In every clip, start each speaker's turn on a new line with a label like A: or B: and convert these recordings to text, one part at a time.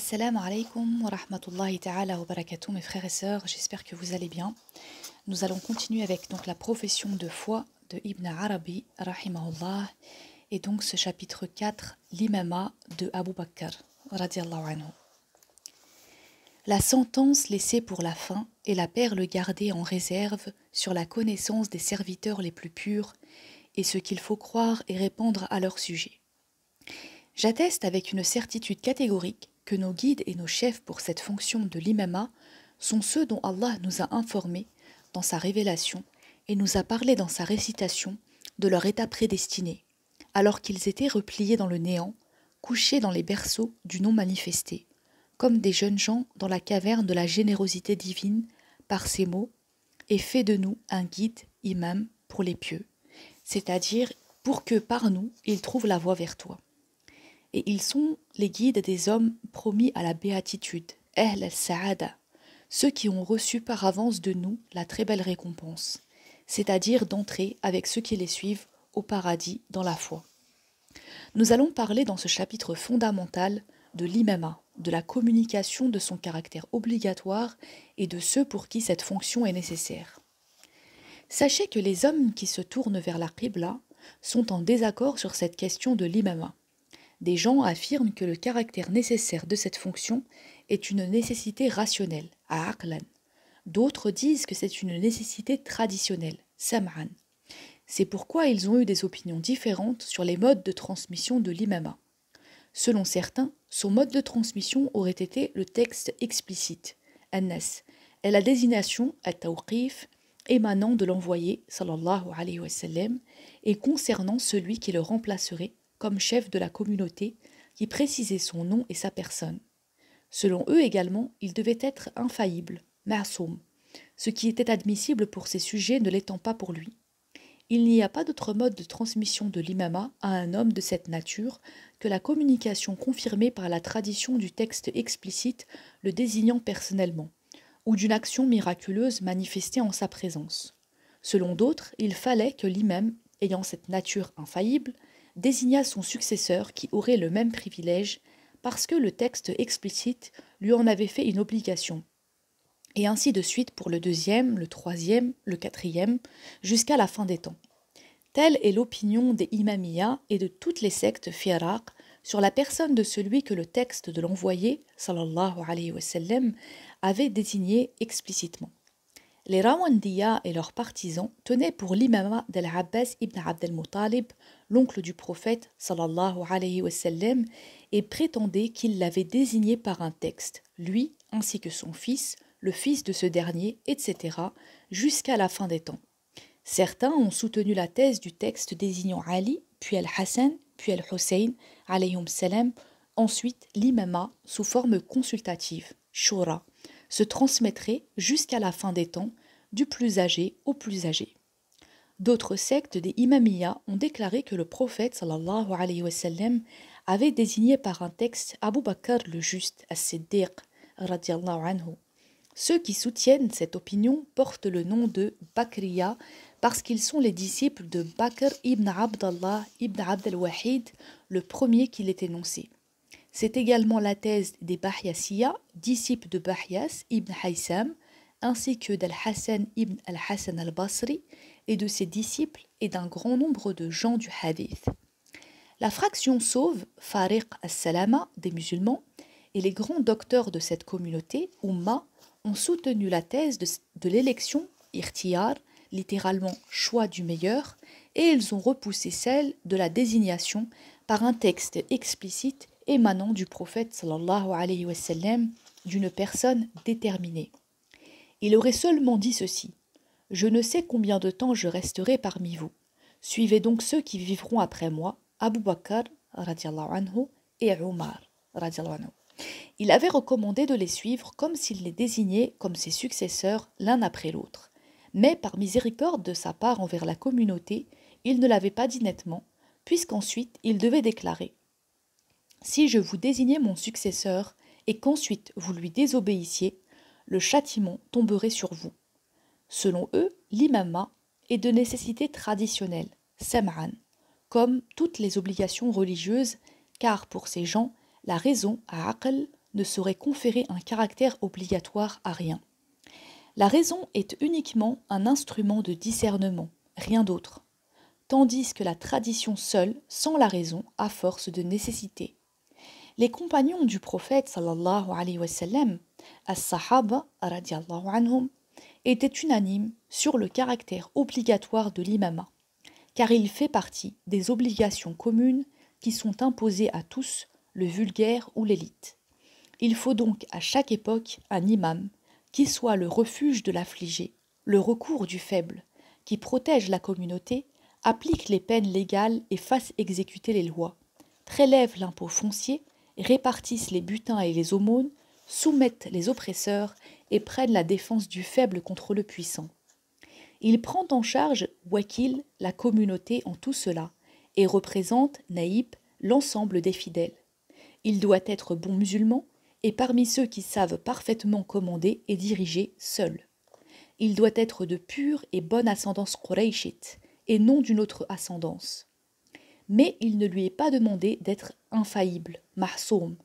A: Assalamu alaikum wa rahmatullahi ta'ala wa barakatuh, mes frères et sœurs, j'espère que vous allez bien. Nous allons continuer avec donc la profession de foi de Ibn Arabi, rahimahullah, et donc ce chapitre 4, l'imama de Abu Bakr, radiallahu anhu. La sentence laissée pour la fin et la perle gardée en réserve sur la connaissance des serviteurs les plus purs et ce qu'il faut croire et répandre à leur sujet. J'atteste avec une certitude catégorique que nos guides et nos chefs pour cette fonction de l'imama sont ceux dont Allah nous a informés dans sa révélation et nous a parlé dans sa récitation de leur état prédestiné, alors qu'ils étaient repliés dans le néant, couchés dans les berceaux du non manifesté, comme des jeunes gens dans la caverne de la générosité divine par ces mots, et fais de nous un guide, imam, pour les pieux, c'est-à-dire pour que par nous ils trouvent la voie vers toi. Et ils sont les guides des hommes promis à la béatitude, Ahl al-Sa'ada, ceux qui ont reçu par avance de nous la très belle récompense, c'est-à-dire d'entrer avec ceux qui les suivent au paradis dans la foi. Nous allons parler dans ce chapitre fondamental de l'imama, de la communication de son caractère obligatoire et de ceux pour qui cette fonction est nécessaire. Sachez que les hommes qui se tournent vers la Qibla sont en désaccord sur cette question de l'imama. Des gens affirment que le caractère nécessaire de cette fonction est une nécessité rationnelle, à aqlan. D'autres disent que c'est une nécessité traditionnelle, sam'an. C'est pourquoi ils ont eu des opinions différentes sur les modes de transmission de l'imama. Selon certains, son mode de transmission aurait été le texte explicite, an-nas, et la désignation, at-tawqif, émanant de l'envoyé, sallallahu alayhi wa sallam, et concernant celui qui le remplacerait comme chef de la communauté, qui précisait son nom et sa personne. Selon eux également, il devait être infaillible, ma'soum, ce qui était admissible pour ses sujets ne l'étant pas pour lui. Il n'y a pas d'autre mode de transmission de l'imama à un homme de cette nature que la communication confirmée par la tradition du texte explicite le désignant personnellement, ou d'une action miraculeuse manifestée en sa présence. Selon d'autres, il fallait que l'imam, ayant cette nature infaillible, désigna son successeur qui aurait le même privilège parce que le texte explicite lui en avait fait une obligation. Et ainsi de suite pour le deuxième, le troisième, le quatrième, jusqu'à la fin des temps. Telle est l'opinion des imamiyas et de toutes les sectes firaq sur la personne de celui que le texte de l'envoyé, sallallahu alayhi wa sallam, avait désigné explicitement. Les Rawandiyas et leurs partisans tenaient pour l'imama d'Al-Abbas ibn Abd al-Muttalib, l'oncle du prophète sallallahu alayhi wa sallam, et prétendaient qu'il l'avait désigné par un texte, lui ainsi que son fils, le fils de ce dernier, etc., jusqu'à la fin des temps. Certains ont soutenu la thèse du texte désignant Ali, puis Al-Hassan, puis Al-Hussein, alayhum salam, ensuite l'imama sous forme consultative, shura, se transmettrait jusqu'à la fin des temps, du plus âgé au plus âgé. D'autres sectes des imamiyas ont déclaré que le prophète sallallahu alayhi wa sallam avait désigné par un texte Abu Bakr le juste, as-Siddiq, radiallahu anhu. Ceux qui soutiennent cette opinion portent le nom de Bakriya parce qu'ils sont les disciples de Bakr ibn Abdallah ibn Abd al-Wahid, le premier qui l'ait énoncé. C'est également la thèse des Bahyasiyya, disciples de Bahyas ibn Haytham, ainsi que d'Al-Hassan ibn Al-Hassan al-Basri et de ses disciples et d'un grand nombre de gens du hadith. La fraction sauve, Fariq as-Salama, des musulmans, et les grands docteurs de cette communauté, Ummah, ont soutenu la thèse de l'élection, irtiyar, littéralement choix du meilleur, et ils ont repoussé celle de la désignation par un texte explicite émanant du prophète sallallahu alayhi wa sallam, d'une personne déterminée. Il aurait seulement dit ceci: je ne sais combien de temps je resterai parmi vous. Suivez donc ceux qui vivront après moi, Abu Bakr radiallahu anhu et Omar radiallahu anhu. Il avait recommandé de les suivre comme s'il les désignait comme ses successeurs l'un après l'autre. Mais par miséricorde de sa part envers la communauté, il ne l'avait pas dit nettement, puisqu'ensuite il devait déclarer: si je vous désignais mon successeur et qu'ensuite vous lui désobéissiez, le châtiment tomberait sur vous. Selon eux, l'imama est de nécessité traditionnelle, sam'an, comme toutes les obligations religieuses, car pour ces gens, la raison à aql ne saurait conférer un caractère obligatoire à rien. La raison est uniquement un instrument de discernement, rien d'autre, tandis que la tradition seule, sans la raison, a force de nécessité. Les compagnons du prophète sallallahu alayhi wa sallam, as-sahaba radiyallahu anhum, étaient unanimes sur le caractère obligatoire de l'imama, car il fait partie des obligations communes qui sont imposées à tous, le vulgaire ou l'élite. Il faut donc à chaque époque un imam qui soit le refuge de l'affligé, le recours du faible, qui protège la communauté, applique les peines légales et fasse exécuter les lois, prélève l'impôt foncier, répartisse les butins et les aumônes, soumette les oppresseurs et prenne la défense du faible contre le puissant. Il prend en charge, wakil, la communauté en tout cela, et représente, naïb, l'ensemble des fidèles. Il doit être bon musulman, et parmi ceux qui savent parfaitement commander et diriger seul. Il doit être de pure et bonne ascendance quraishite, et non d'une autre ascendance. Mais il ne lui est pas demandé d'être infaillible, mahsoum,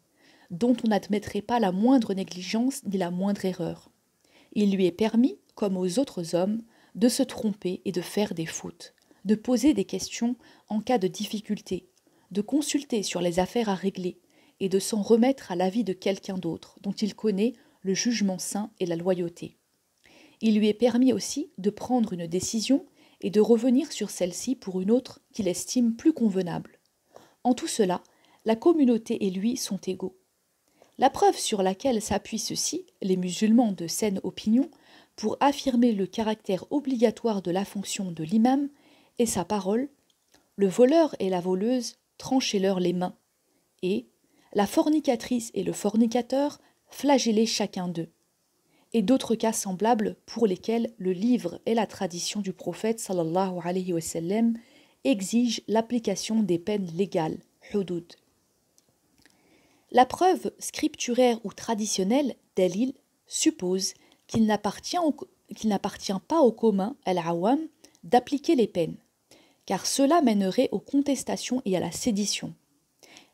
A: dont on n'admettrait pas la moindre négligence ni la moindre erreur. Il lui est permis, comme aux autres hommes, de se tromper et de faire des fautes, de poser des questions en cas de difficulté, de consulter sur les affaires à régler et de s'en remettre à l'avis de quelqu'un d'autre dont il connaît le jugement sain et la loyauté. Il lui est permis aussi de prendre une décision et de revenir sur celle-ci pour une autre qu'il estime plus convenable. En tout cela, la communauté et lui sont égaux. La preuve sur laquelle s'appuient ceux-ci, les musulmans de saine opinion, pour affirmer le caractère obligatoire de la fonction de l'imam, est sa parole « Le voleur et la voleuse, tranchez-leur les mains » et « La fornicatrice et le fornicateur, flagellez chacun d'eux » et d'autres cas semblables pour lesquels le livre et la tradition du prophète sallallahu alayhi wa sallam exigent l'application des peines légales, hudud. La preuve scripturaire ou traditionnelle, dalil, suppose qu'il n'appartient pas au commun, al-awam, d'appliquer les peines, car cela mènerait aux contestations et à la sédition.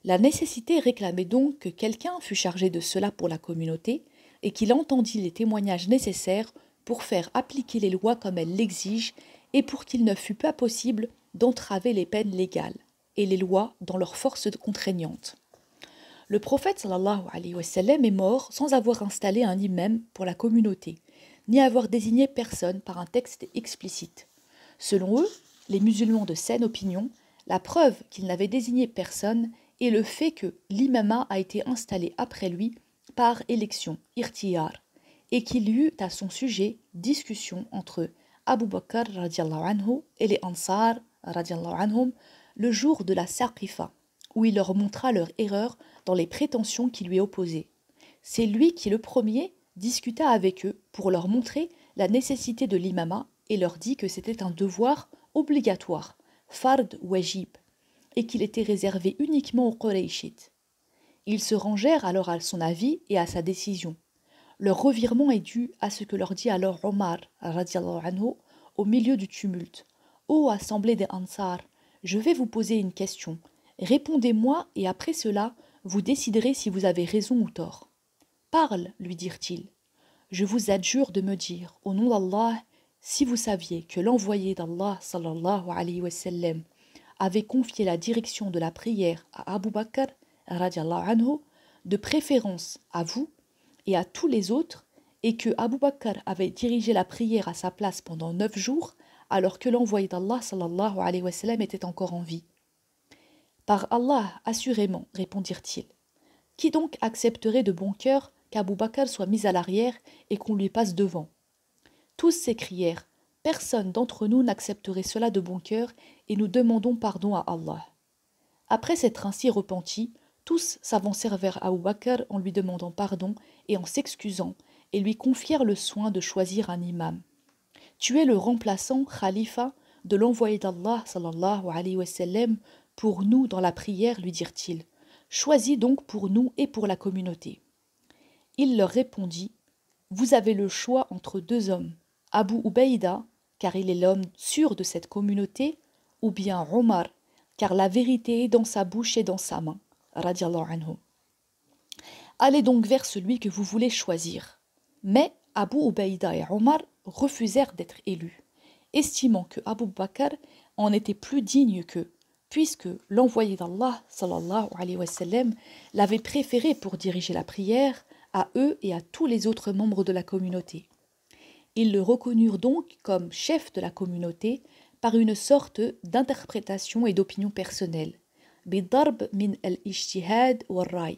A: La nécessité réclamait donc que quelqu'un fût chargé de cela pour la communauté et qu'il entendît les témoignages nécessaires pour faire appliquer les lois comme elles l'exigent et pour qu'il ne fût pas possible d'entraver les peines légales et les lois dans leur force contraignante. Le prophète sallallahu alayhi wa sallam est mort sans avoir installé un imam pour la communauté, ni avoir désigné personne par un texte explicite. Selon eux, les musulmans de saine opinion, la preuve qu'il n'avait désigné personne est le fait que l'imama a été installé après lui par élection, irtiyar, et qu'il y eut à son sujet discussion entre Abu Bakr radiallahu anhu et les Ansar radiallahu anhum le jour de la Saqifa, où il leur montra leur erreur dans les prétentions qui lui opposaient. C'est lui qui, le premier, discuta avec eux pour leur montrer la nécessité de l'imama et leur dit que c'était un devoir obligatoire, fard wajib, et qu'il était réservé uniquement aux Qurayshites. Ils se rangèrent alors à son avis et à sa décision. Leur revirement est dû à ce que leur dit alors Omar radiallahu anhu au milieu du tumulte. Ô assemblée des Ansar, je vais vous poser une question. Répondez-moi et après cela, vous déciderez si vous avez raison ou tort. Parle, lui dirent-ils. Je vous adjure de me dire, au nom d'Allah, si vous saviez que l'envoyé d'Allah sallallahu alayhi wa sallam avait confié la direction de la prière à Abu Bakr radiallahu anhu, de préférence à vous et à tous les autres, et que Abu Bakr avait dirigé la prière à sa place pendant 9 jours, alors que l'envoyé d'Allah sallallahu alayhi wa sallam était encore en vie. Par Allah, assurément, répondirent-ils. Qui donc accepterait de bon cœur qu'Abu Bakr soit mis à l'arrière et qu'on lui passe devant? Tous s'écrièrent, personne d'entre nous n'accepterait cela de bon cœur et nous demandons pardon à Allah. Après s'être ainsi repentis, tous s'avancèrent vers Abu Bakr en lui demandant pardon et en s'excusant et lui confièrent le soin de choisir un imam. Tu es le remplaçant, khalifa, de l'envoyé d'Allah sallallahu alayhi wa sallam pour nous dans la prière, lui dirent-ils. Choisis donc pour nous et pour la communauté. Il leur répondit, vous avez le choix entre 2 hommes, Abu Ubaïda, car il est l'homme sûr de cette communauté, ou bien Omar, car la vérité est dans sa bouche et dans sa main. Radiallahu anhu. Allez donc vers celui que vous voulez choisir. Mais Abu Ubaïda et Omar refusèrent d'être élus, estimant que Abu Bakr en était plus digne qu'eux, puisque l'envoyé d'Allah sallallahu alayhi wa sallam l'avait préféré pour diriger la prière à eux et à tous les autres membres de la communauté. Ils le reconnurent donc comme chef de la communauté par une sorte d'interprétation et d'opinion personnelle. Bidarb min al-ijtihad wal-ray.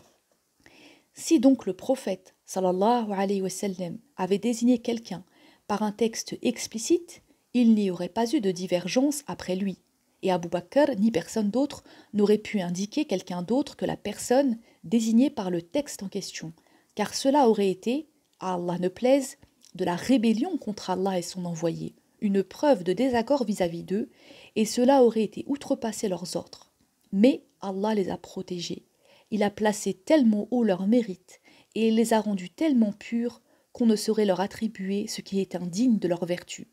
A: Si donc le prophète sallallahu alayhi wa sallam avait désigné quelqu'un par un texte explicite, il n'y aurait pas eu de divergence après lui, et Abu Bakr ni personne d'autre n'aurait pu indiquer quelqu'un d'autre que la personne désignée par le texte en question, car cela aurait été, à Allah ne plaise, de la rébellion contre Allah et son envoyé, une preuve de désaccord vis-à-vis d'eux, et cela aurait été outrepasser leurs ordres. Mais Allah les a protégés. Il a placé tellement haut leur mérite et il les a rendus tellement purs qu'on ne saurait leur attribuer ce qui est indigne de leur vertu.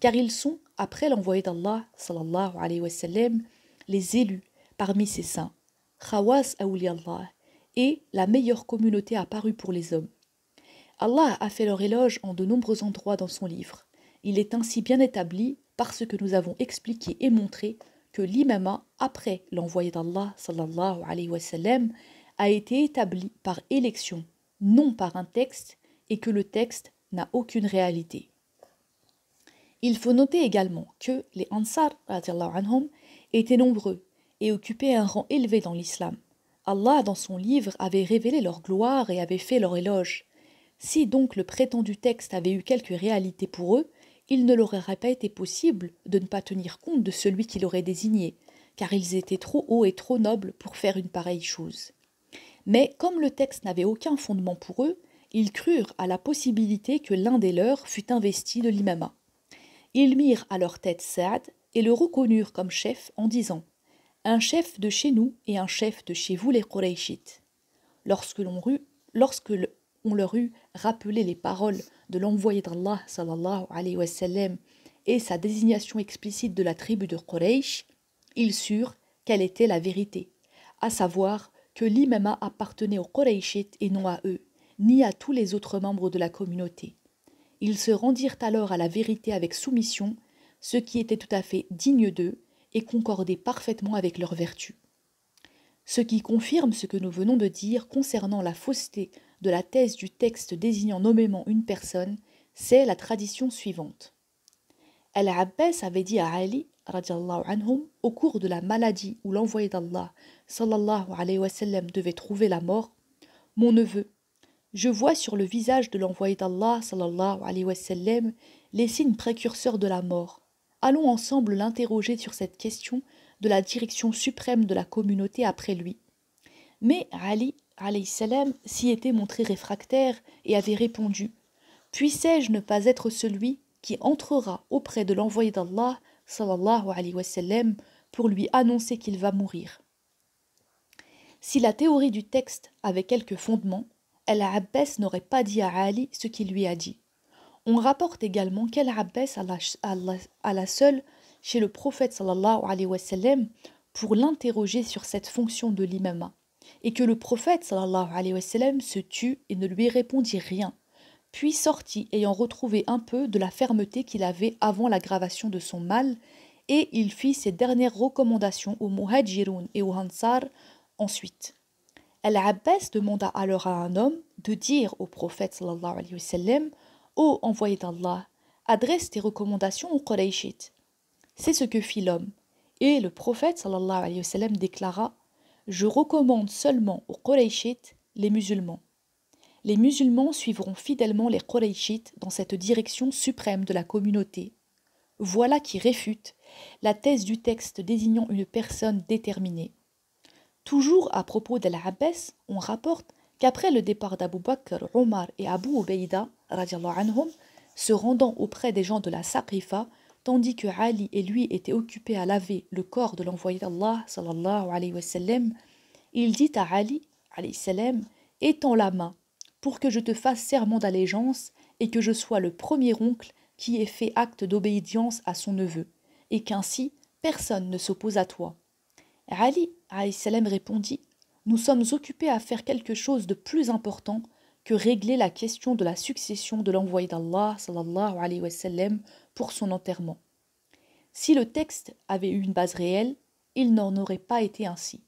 A: Car ils sont, après l'envoyé d'Allah, sallallahu alayhi wa sallam, les élus parmi ses saints, Khawas awliyallah, et la meilleure communauté apparue pour les hommes. Allah a fait leur éloge en de nombreux endroits dans son livre. Il est ainsi bien établi par ce que nous avons expliqué et montré que l'imama, après l'envoyé d'Allah sallallahu alayhi wa sallam, a été établi par élection, non par un texte, et que le texte n'a aucune réalité. Il faut noter également que les Ansar radiallahu anhum étaient nombreux et occupaient un rang élevé dans l'islam. Allah, dans son livre, avait révélé leur gloire et avait fait leur éloge. Si donc le prétendu texte avait eu quelque réalité pour eux, il ne leur aurait pas été possible de ne pas tenir compte de celui qui l'aurait désigné, car ils étaient trop hauts et trop nobles pour faire une pareille chose. Mais comme le texte n'avait aucun fondement pour eux, ils crurent à la possibilité que l'un des leurs fût investi de l'imama. Ils mirent à leur tête Saad et le reconnurent comme chef en disant « Un chef de chez nous et un chef de chez vous les Qurayshites ». Lorsque on leur eut rappelé les paroles de l'envoyé d'Allah sallallahu alayhi wa sallam et sa désignation explicite de la tribu de Quraysh, ils surent quelle était la vérité, à savoir que l'imama appartenait aux Qurayshites et non à eux, ni à tous les autres membres de la communauté. Ils se rendirent alors à la vérité avec soumission, ce qui était tout à fait digne d'eux et concordait parfaitement avec leurs vertus. Ce qui confirme ce que nous venons de dire concernant la fausseté de la thèse du texte désignant nommément une personne, c'est la tradition suivante. Al-Abbas avait dit à Ali, radiallahu anhum, au cours de la maladie où l'envoyé d'Allah, sallallahu alayhi wa sallam, devait trouver la mort, « Mon neveu, je vois sur le visage de l'envoyé d'Allah, sallallahu alayhi wa sallam, les signes précurseurs de la mort. Allons ensemble l'interroger sur cette question de la direction suprême de la communauté après lui. » Mais Ali, alayhi salam, s'y était montré réfractaire et avait répondu « Puissais-je ne pas être celui qui entrera auprès de l'envoyé d'Allah, sallallahu alayhi wa sallam, pour lui annoncer qu'il va mourir ?» Si la théorie du texte avait quelque fondement, Al-Abbas n'aurait pas dit à Ali ce qu'il lui a dit. On rapporte également qu'Al-Abbas alla seul chez le prophète sallallahu alayhi wa sallam pour l'interroger sur cette fonction de l'imama, et que le prophète sallallahu alayhi wa sallam se tut et ne lui répondit rien, puis sortit ayant retrouvé un peu de la fermeté qu'il avait avant l'aggravation de son mal, et il fit ses dernières recommandations aux Muhajirun et aux Ansar ensuite. Al-Abbas demanda alors à un homme de dire au prophète sallallahu alayhi wa sallam « Ô envoyé d'Allah, adresse tes recommandations aux Qurayshites. » C'est ce que fit l'homme, et le prophète sallallahu alayhi wa sallam déclara « Je recommande seulement aux Qurayshites les musulmans. Les musulmans suivront fidèlement les Qurayshites dans cette direction suprême de la communauté. » Voilà qui réfute la thèse du texte désignant une personne déterminée. Toujours à propos d'Al-Abbas, on rapporte qu'après le départ d'Abu Bakr, Omar et Abu Ubaïda, radiallahu anhum, se rendant auprès des gens de la Saqifa, tandis que Ali et lui étaient occupés à laver le corps de l'envoyé d'Allah, sallallahu alayhi wa sallam, il dit à Ali, alayhi salam, « Étends la main, pour que je te fasse serment d'allégeance et que je sois le premier oncle qui ait fait acte d'obéissance à son neveu, et qu'ainsi personne ne s'oppose à toi. » Ali alayhi salam répondit nous sommes occupés à faire quelque chose de plus important que régler la question de la succession de l'envoyé d'Allah sallallahu alayhi wa sallam pour son enterrement. Si le texte avait eu une base réelle, il n'en aurait pas été ainsi.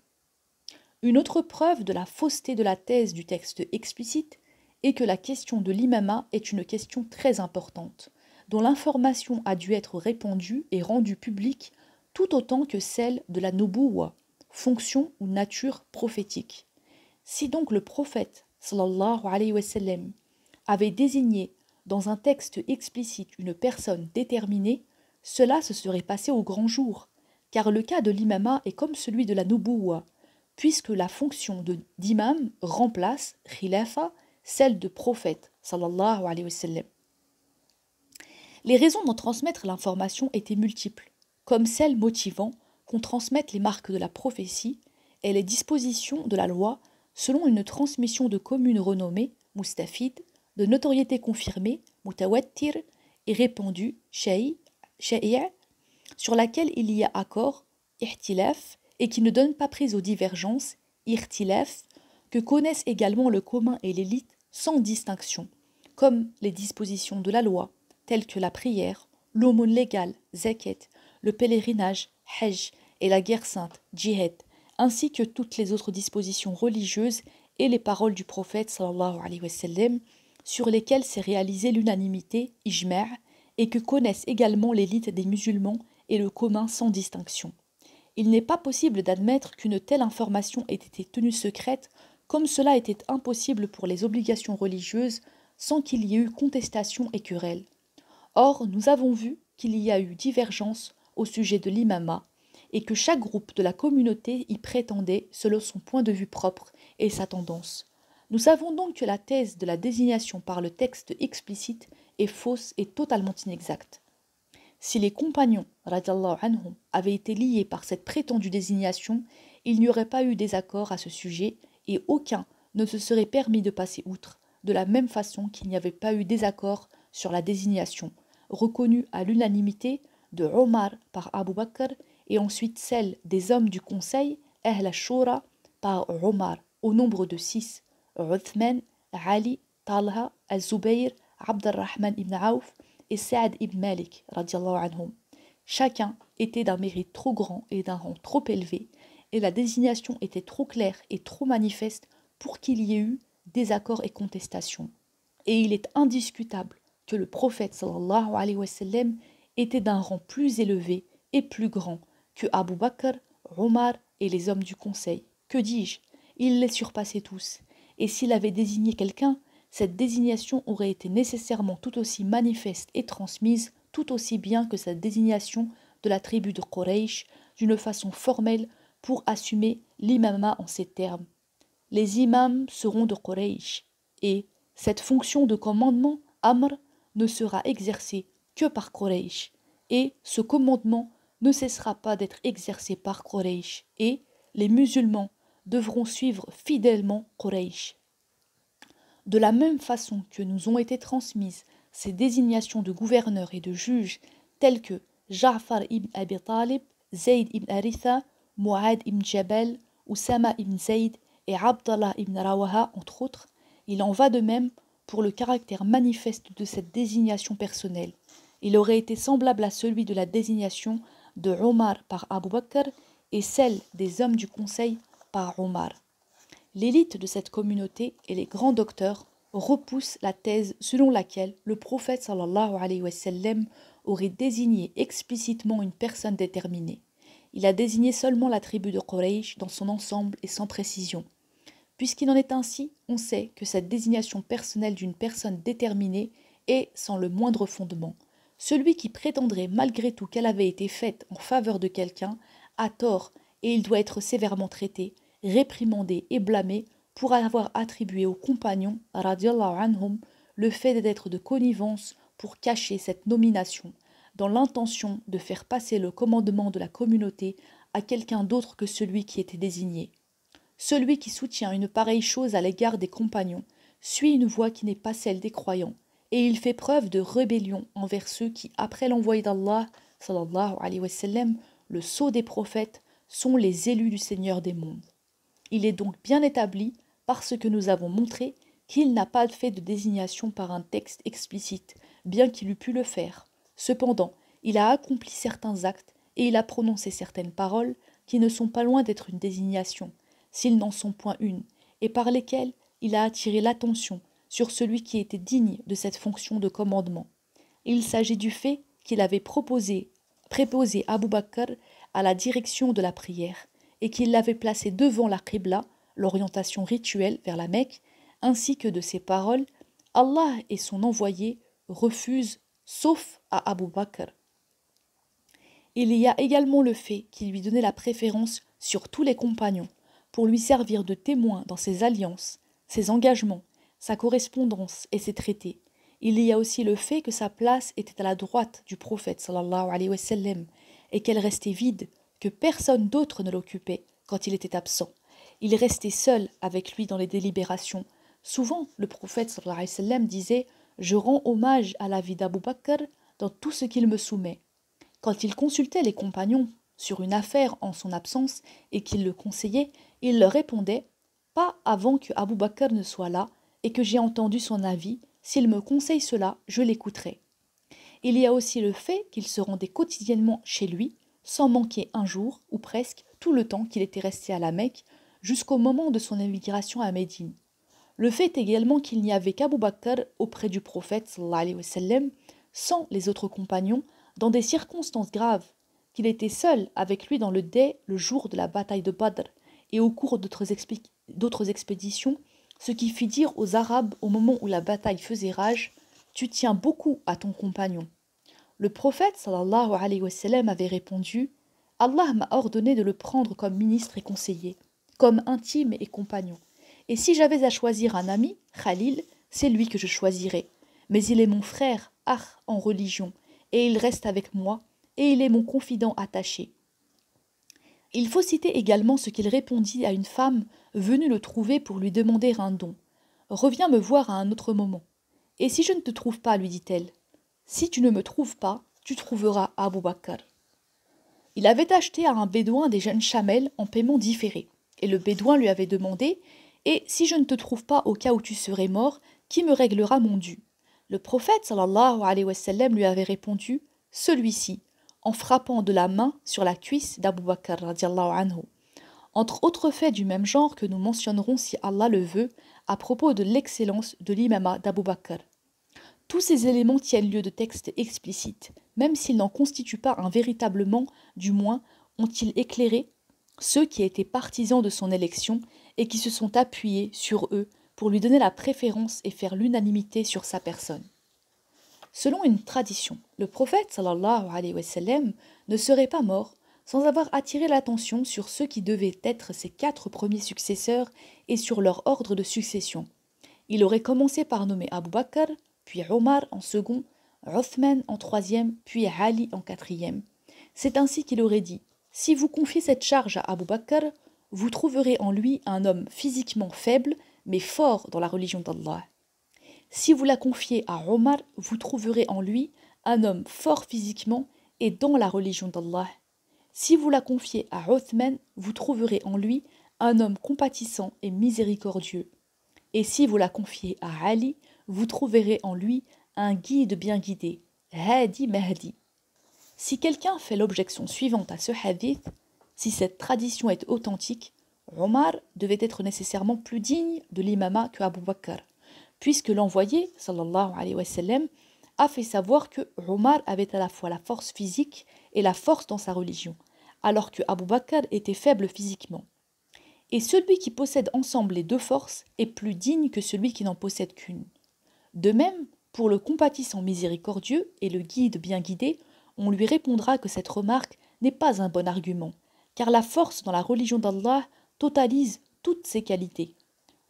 A: Une autre preuve de la fausseté de la thèse du texte explicite est que la question de l'imama est une question très importante, dont l'information a dû être répandue et rendue publique tout autant que celle de la nubuwa, fonction ou nature prophétique. Si donc le prophète sallallahu alayhi wa sallam avait désigné dans un texte explicite une personne déterminée, cela se serait passé au grand jour, car le cas de l'imama est comme celui de la nubuwa, puisque la fonction d'imam remplace khilafa, celle de prophète sallallahu alayhi wa sallam. Les raisons d'en transmettre l'information étaient multiples, comme celles motivant qu'on transmette les marques de la prophétie et les dispositions de la loi selon une transmission de commune renommée, mustafid, de notoriété confirmée, mutawattir, et répandue, sha'i', sur laquelle il y a accord, ihtilaf, et qui ne donne pas prise aux divergences, irtilaf, que connaissent également le commun et l'élite sans distinction, comme les dispositions de la loi, telles que la prière, l'aumône légale, zakat, le pèlerinage, hajj, et la guerre sainte, djihad, ainsi que toutes les autres dispositions religieuses et les paroles du prophète sallallahu alayhi wa sallam, sur lesquelles s'est réalisée l'unanimité, ijma', et que connaissent également l'élite des musulmans et le commun sans distinction. Il n'est pas possible d'admettre qu'une telle information ait été tenue secrète, comme cela était impossible pour les obligations religieuses, sans qu'il y ait eu contestation et querelle. Or, nous avons vu qu'il y a eu divergence au sujet de l'imama, et que chaque groupe de la communauté y prétendait selon son point de vue propre et sa tendance. Nous savons donc que la thèse de la désignation par le texte explicite est fausse et totalement inexacte. Si les compagnons radiallahu anhum avaient été liés par cette prétendue désignation, il n'y aurait pas eu désaccord à ce sujet et aucun ne se serait permis de passer outre, de la même façon qu'il n'y avait pas eu désaccord sur la désignation, reconnue à l'unanimité de Omar par Abu Bakr et ensuite celle des hommes du conseil, Ahl al-Shura, par Omar, au nombre de 6, Uthman, Ali, Talha, Al-Zubayr, Abd al-Rahman ibn Auf et Saad ibn Malik, radiallahu anhum. Chacun était d'un mérite trop grand et d'un rang trop élevé, et la désignation était trop claire et trop manifeste pour qu'il y ait eu désaccord et contestation. Et il est indiscutable que le prophète sallallahu alayhi wa sallam était d'un rang plus élevé et plus grand que Abu Bakr, Omar et les hommes du conseil. Que dis-je? Il les surpassait tous. Et s'il avait désigné quelqu'un, cette désignation aurait été nécessairement tout aussi manifeste et transmise, tout aussi bien que sa désignation de la tribu de Quraysh, d'une façon formelle pour assumer l'imama en ces termes. Les imams seront de Quraysh, et cette fonction de commandement, Amr, ne sera exercée que par Quraysh, et ce commandement ne cessera pas d'être exercé par Quraysh, et les musulmans devront suivre fidèlement Quraysh. De la même façon que nous ont été transmises ces désignations de gouverneurs et de juges tels que Ja'far ibn Abi Talib, Zayd ibn Haritha, Mu'ad ibn Jabal, Oussama ibn Zayd et Abdallah ibn Rawaha, entre autres, il en va de même pour le caractère manifeste de cette désignation personnelle. Il aurait été semblable à celui de la désignation de Omar par Abu Bakr et celle des hommes du conseil par Omar. L'élite de cette communauté et les grands docteurs repoussent la thèse selon laquelle le prophète sallallahu alayhi wa sallam aurait désigné explicitement une personne déterminée. Il a désigné seulement la tribu de Quraysh dans son ensemble et sans précision. Puisqu'il en est ainsi, on sait que cette désignation personnelle d'une personne déterminée est sans le moindre fondement. Celui qui prétendrait malgré tout qu'elle avait été faite en faveur de quelqu'un a tort et il doit être sévèrement traité, réprimandé et blâmé pour avoir attribué aux compagnons radiallahu anhum le fait d'être de connivence pour cacher cette nomination, dans l'intention de faire passer le commandement de la communauté à quelqu'un d'autre que celui qui était désigné. Celui qui soutient une pareille chose à l'égard des compagnons suit une voie qui n'est pas celle des croyants, et il fait preuve de rébellion envers ceux qui, après l'envoyé d'Allah, sallallahu alayhi wa sallam, le sceau des prophètes, sont les élus du Seigneur des mondes. Il est donc bien établi, parce que nous avons montré, qu'il n'a pas fait de désignation par un texte explicite, bien qu'il eût pu le faire. Cependant, il a accompli certains actes et il a prononcé certaines paroles qui ne sont pas loin d'être une désignation, s'ils n'en sont point une, et par lesquelles il a attiré l'attention sur celui qui était digne de cette fonction de commandement. Il s'agit du fait qu'il avait préposé Abu Bakr à la direction de la prière et qu'il l'avait placé devant la Qibla, l'orientation rituelle vers la Mecque, ainsi que de ses paroles « Allah et son envoyé refusent sauf à Abu Bakr ». Il y a également le fait qu'il lui donnait la préférence sur tous les compagnons pour lui servir de témoin dans ses alliances, ses engagements, sa correspondance et ses traités. Il y a aussi le fait que sa place était à la droite du prophète sallallahu alayhi wa sallam et qu'elle restait vide, que personne d'autre ne l'occupait quand il était absent. Il restait seul avec lui dans les délibérations. Souvent, le prophète sallallahu alayhi wa sallam disait « Je rends hommage à la vie d'Abu Bakr dans tout ce qu'il me soumet ». Quand il consultait les compagnons sur une affaire en son absence et qu'il le conseillait, il leur répondait « Pas avant que Abu Bakr ne soit là et que j'ai entendu son avis. S'il me conseille cela, je l'écouterai. » Il y a aussi le fait qu'il se rendait quotidiennement chez lui, sans manquer un jour, ou presque, tout le temps qu'il était resté à la Mecque, jusqu'au moment de son émigration à Médine. Le fait également qu'il n'y avait qu'Abu Bakr auprès du prophète sallallahu alayhi wa sallam, sans les autres compagnons, dans des circonstances graves, qu'il était seul avec lui dans le dé le jour de la bataille de Badr et au cours d'autres expéditions, ce qui fit dire aux Arabes au moment où la bataille faisait rage « Tu tiens beaucoup à ton compagnon ». Le prophète sallallahu alayhi wa sallam avait répondu « Allah m'a ordonné de le prendre comme ministre et conseiller, comme intime et compagnon. Et si j'avais à choisir un ami, Khalil, c'est lui que je choisirais. Mais il est mon frère, en religion, et il reste avec moi, et il est mon confident attaché. » Il faut citer également ce qu'il répondit à une femme venue le trouver pour lui demander un don. « Reviens me voir à un autre moment. » « Et si je ne te trouve pas, lui dit-elle, si tu ne me trouves pas, tu trouveras Abu Bakr. » Il avait acheté à un bédouin des jeunes chamelles en paiement différé, et le bédouin lui avait demandé « Et si je ne te trouve pas au cas où tu serais mort, qui me réglera mon dû ?» Le prophète sallallahu alayhi wa sallam lui avait répondu « Celui-ci », en frappant de la main sur la cuisse d'Abu Bakr radiallahu anhu. Entre autres faits du même genre que nous mentionnerons si Allah le veut, à propos de l'excellence de l'imama d'Abu Bakr. Tous ces éléments tiennent lieu de textes explicites, même s'ils n'en constituent pas un véritablement, du moins ont-ils éclairé ceux qui étaient partisans de son élection et qui se sont appuyés sur eux pour lui donner la préférence et faire l'unanimité sur sa personne. Selon une tradition, le prophète sallallahu alayhi wa sallam ne serait pas mort sans avoir attiré l'attention sur ceux qui devaient être ses 4 premiers successeurs et sur leur ordre de succession. Il aurait commencé par nommer Abu Bakr, puis Omar en second, Othman en troisième, puis Ali en quatrième. C'est ainsi qu'il aurait dit « Si vous confiez cette charge à Abu Bakr, vous trouverez en lui un homme physiquement faible, mais fort dans la religion d'Allah. Si vous la confiez à Omar, vous trouverez en lui un homme fort physiquement et dans la religion d'Allah. Si vous la confiez à Othman, vous trouverez en lui un homme compatissant et miséricordieux. Et si vous la confiez à Ali, vous trouverez en lui un guide bien guidé, Hadi Mahdi. » Si quelqu'un fait l'objection suivante à ce hadith, si cette tradition est authentique, Omar devait être nécessairement plus digne de l'imama que Abu Bakr, puisque l'envoyé, sallallahu alayhi wa sallam, a fait savoir que Omar avait à la fois la force physique et la force dans sa religion, alors que Abu Bakr était faible physiquement. Et celui qui possède ensemble les deux forces est plus digne que celui qui n'en possède qu'une. De même, pour le compatissant miséricordieux et le guide bien guidé, on lui répondra que cette remarque n'est pas un bon argument, car la force dans la religion d'Allah totalise toutes ses qualités.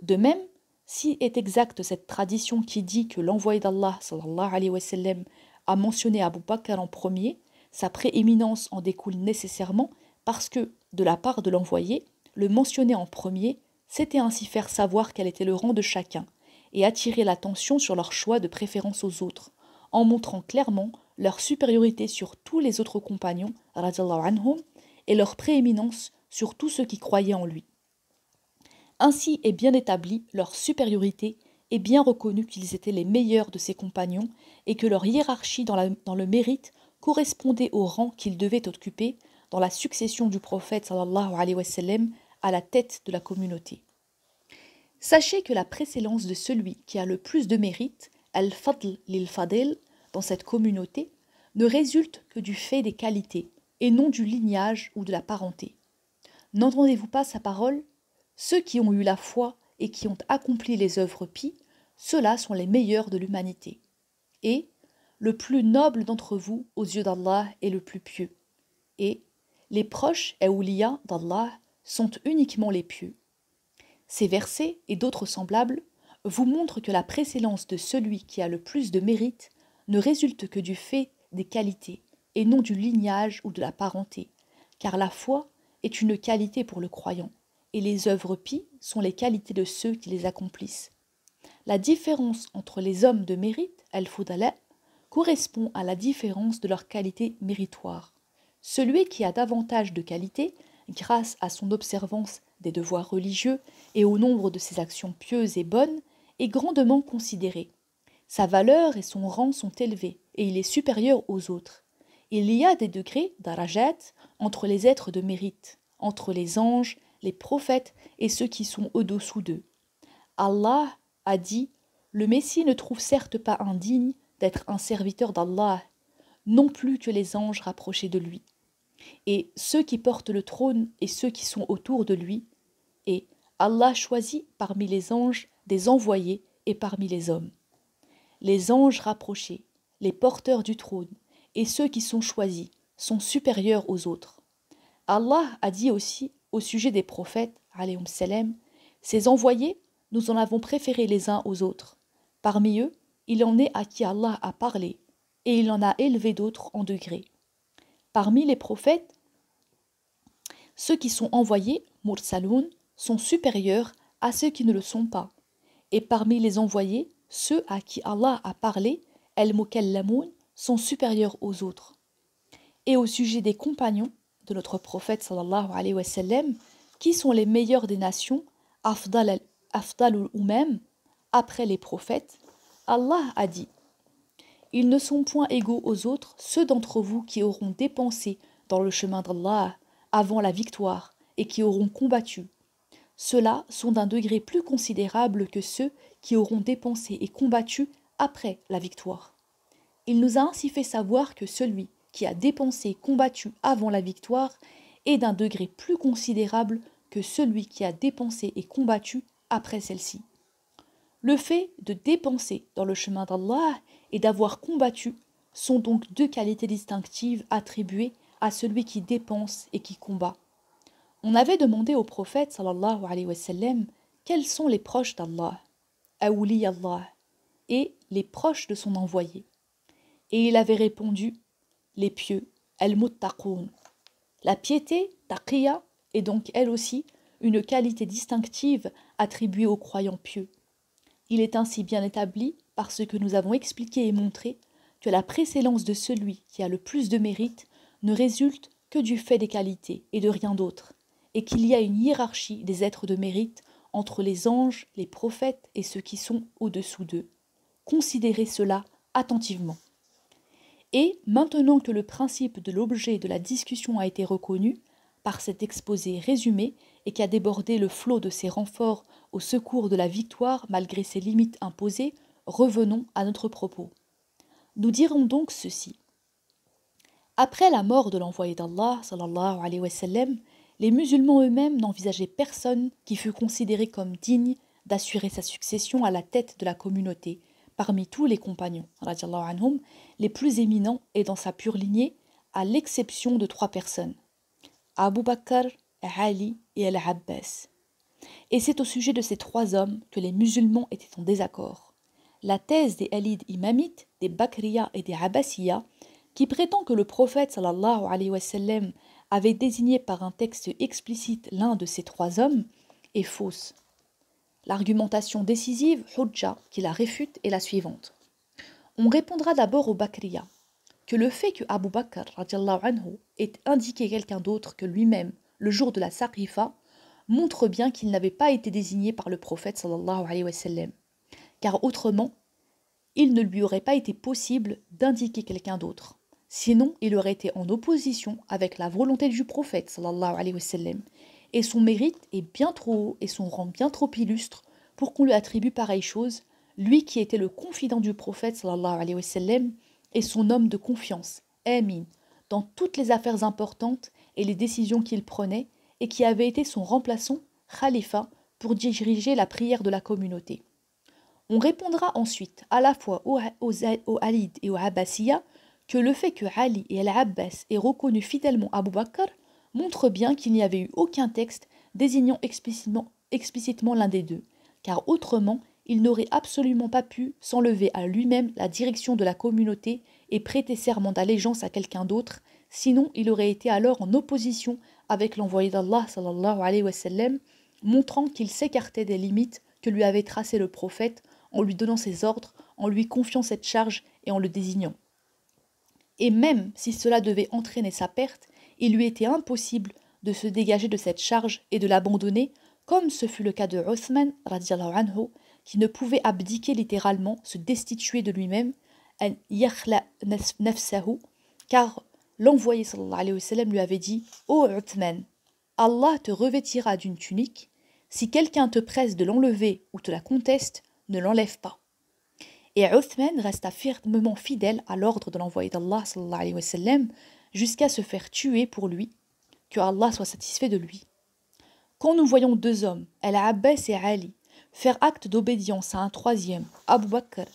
A: De même, si est exacte cette tradition qui dit que l'envoyé d'Allah sallallahu alayhi wa sallam a mentionné Abu Bakr en premier, sa prééminence en découle nécessairement parce que, de la part de l'envoyé, le mentionner en premier, c'était ainsi faire savoir quel était le rang de chacun et attirer l'attention sur leur choix de préférence aux autres, en montrant clairement leur supériorité sur tous les autres compagnons radiallahu anhum, et leur prééminence sur tous ceux qui croyaient en lui. Ainsi est bien établie leur supériorité et bien reconnu qu'ils étaient les meilleurs de ses compagnons et que leur hiérarchie dans le mérite correspondait au rang qu'ils devaient occuper dans la succession du prophète sallallahu alayhi wa sallam à la tête de la communauté. Sachez que la précédence de celui qui a le plus de mérite, al-fadl lil-fadil, dans cette communauté, ne résulte que du fait des qualités et non du lignage ou de la parenté. N'entendez-vous pas sa parole ? Ceux qui ont eu la foi et qui ont accompli les œuvres pies, ceux-là sont les meilleurs de l'humanité. Et le plus noble d'entre vous aux yeux d'Allah est le plus pieux. Et les proches awliya d'Allah sont uniquement les pieux. Ces versets et d'autres semblables vous montrent que la précédence de celui qui a le plus de mérite ne résulte que du fait des qualités et non du lignage ou de la parenté, car la foi est une qualité pour le croyant, et les œuvres pies sont les qualités de ceux qui les accomplissent. La différence entre les hommes de mérite, al-fudala, correspond à la différence de leurs qualités méritoires. Celui qui a davantage de qualités, grâce à son observance des devoirs religieux et au nombre de ses actions pieuses et bonnes, est grandement considéré. Sa valeur et son rang sont élevés, et il est supérieur aux autres. Il y a des degrés, darajat, entre les êtres de mérite, entre les anges, les prophètes et ceux qui sont au-dessous d'eux. Allah a dit « Le Messie ne trouve certes pas indigne d'être un serviteur d'Allah, non plus que les anges rapprochés de lui. Et ceux qui portent le trône et ceux qui sont autour de lui, et Allah choisit parmi les anges des envoyés et parmi les hommes. Les anges rapprochés, les porteurs du trône et ceux qui sont choisis sont supérieurs aux autres. Allah a dit aussi au sujet des prophètes, alayhum salam, ces envoyés, nous en avons préféré les uns aux autres. Parmi eux, il en est à qui Allah a parlé, et il en a élevé d'autres en degrés. Parmi les prophètes, ceux qui sont envoyés, mursaloun, sont supérieurs à ceux qui ne le sont pas. Et parmi les envoyés, ceux à qui Allah a parlé, al-mukallamoun, sont supérieurs aux autres. Et au sujet des compagnons de notre prophète sallallahu alayhi wa sallam, qui sont les meilleurs des nations, afdalul umam, après les prophètes, Allah a dit « Ils ne sont point égaux aux autres ceux d'entre vous qui auront dépensé dans le chemin d'Allah avant la victoire et qui auront combattu. Ceux-là sont d'un degré plus considérable que ceux qui auront dépensé et combattu après la victoire. Il nous a ainsi fait savoir que celui qui a dépensé et combattu avant la victoire est d'un degré plus considérable que celui qui a dépensé et combattu après celle-ci. Le fait de dépenser dans le chemin d'Allah et d'avoir combattu sont donc deux qualités distinctives attribuées à celui qui dépense et qui combat. On avait demandé au prophète sallallahu alayhi wa sallam quels sont les proches d'Allah, awli Allah, et les proches de son envoyé. Et il avait répondu les pieux, al-muttaqoun. La piété, taqiyya, est donc elle aussi une qualité distinctive attribuée aux croyants pieux. Il est ainsi bien établi, par ce que nous avons expliqué et montré, que la précédence de celui qui a le plus de mérite ne résulte que du fait des qualités et de rien d'autre, et qu'il y a une hiérarchie des êtres de mérite entre les anges, les prophètes et ceux qui sont au-dessous d'eux. Considérez cela attentivement. Et maintenant que le principe de l'objet de la discussion a été reconnu, par cet exposé résumé et qui a débordé le flot de ses renforts au secours de la victoire malgré ses limites imposées, revenons à notre propos. Nous dirons donc ceci. Après la mort de l'envoyé d'Allah, sallallahu alayhi wa sallam, les musulmans eux-mêmes n'envisageaient personne qui fût considéré comme digne d'assurer sa succession à la tête de la communauté, parmi tous les compagnons, radiallahu anhum, les plus éminents et dans sa pure lignée, à l'exception de 3 personnes, Abu Bakr, Ali et Al-Abbas. Et c'est au sujet de ces 3 hommes que les musulmans étaient en désaccord. La thèse des Alides imamites, des Bakriya et des Abbasiya, qui prétend que le prophète sallallahu alayhi wa sallam avait désigné par un texte explicite l'un de ces 3 hommes, est fausse. L'argumentation décisive, hujja, qui la réfute, est la suivante. On répondra d'abord aux Bakriya que le fait que Abu Bakr radiallahu anhu ait indiqué quelqu'un d'autre que lui-même le jour de la Saqifa montre bien qu'il n'avait pas été désigné par le prophète sallallahu alayhi wa sallam, car autrement, il ne lui aurait pas été possible d'indiquer quelqu'un d'autre. Sinon, il aurait été en opposition avec la volonté du prophète sallallahu alayhi wa sallam, et son mérite est bien trop haut et son rang bien trop illustre pour qu'on lui attribue pareille chose, lui qui était le confident du prophète sallallahu alayhi wa sallam et son homme de confiance, Amin, dans toutes les affaires importantes et les décisions qu'il prenait, et qui avait été son remplaçant, Khalifa, pour diriger la prière de la communauté. On répondra ensuite à la fois aux Alides et aux Abbasiya que le fait que Ali et Al-Abbas aient reconnu fidèlement Abu Bakr montre bien qu'il n'y avait eu aucun texte désignant explicitement l'un des deux, car autrement, il n'aurait absolument pas pu s'enlever à lui-même la direction de la communauté et prêter serment d'allégeance à quelqu'un d'autre, sinon il aurait été alors en opposition avec l'envoyé d'Allah sallallahu alayhi wa sallam, montrant qu'il s'écartait des limites que lui avait tracées le prophète en lui donnant ses ordres, en lui confiant cette charge et en le désignant. Et même si cela devait entraîner sa perte, il lui était impossible de se dégager de cette charge et de l'abandonner, comme ce fut le cas de Uthman radiallahu anhu, qui ne pouvait abdiquer littéralement, se destituer de lui-même, an yakhla nafsahu, car l'envoyé sallallahu alayhi wa sallam lui avait dit « Ô Uthman, Allah te revêtira d'une tunique, si quelqu'un te presse de l'enlever ou te la conteste, ne l'enlève pas. » Et Uthman resta fermement fidèle à l'ordre de l'envoyé d'Allah sallallahu alayhi wa sallam, jusqu'à se faire tuer pour lui, que Allah soit satisfait de lui. Quand nous voyons deux hommes, Al-Abbas et Ali, faire acte d'obédience à un troisième, Abu Bakr,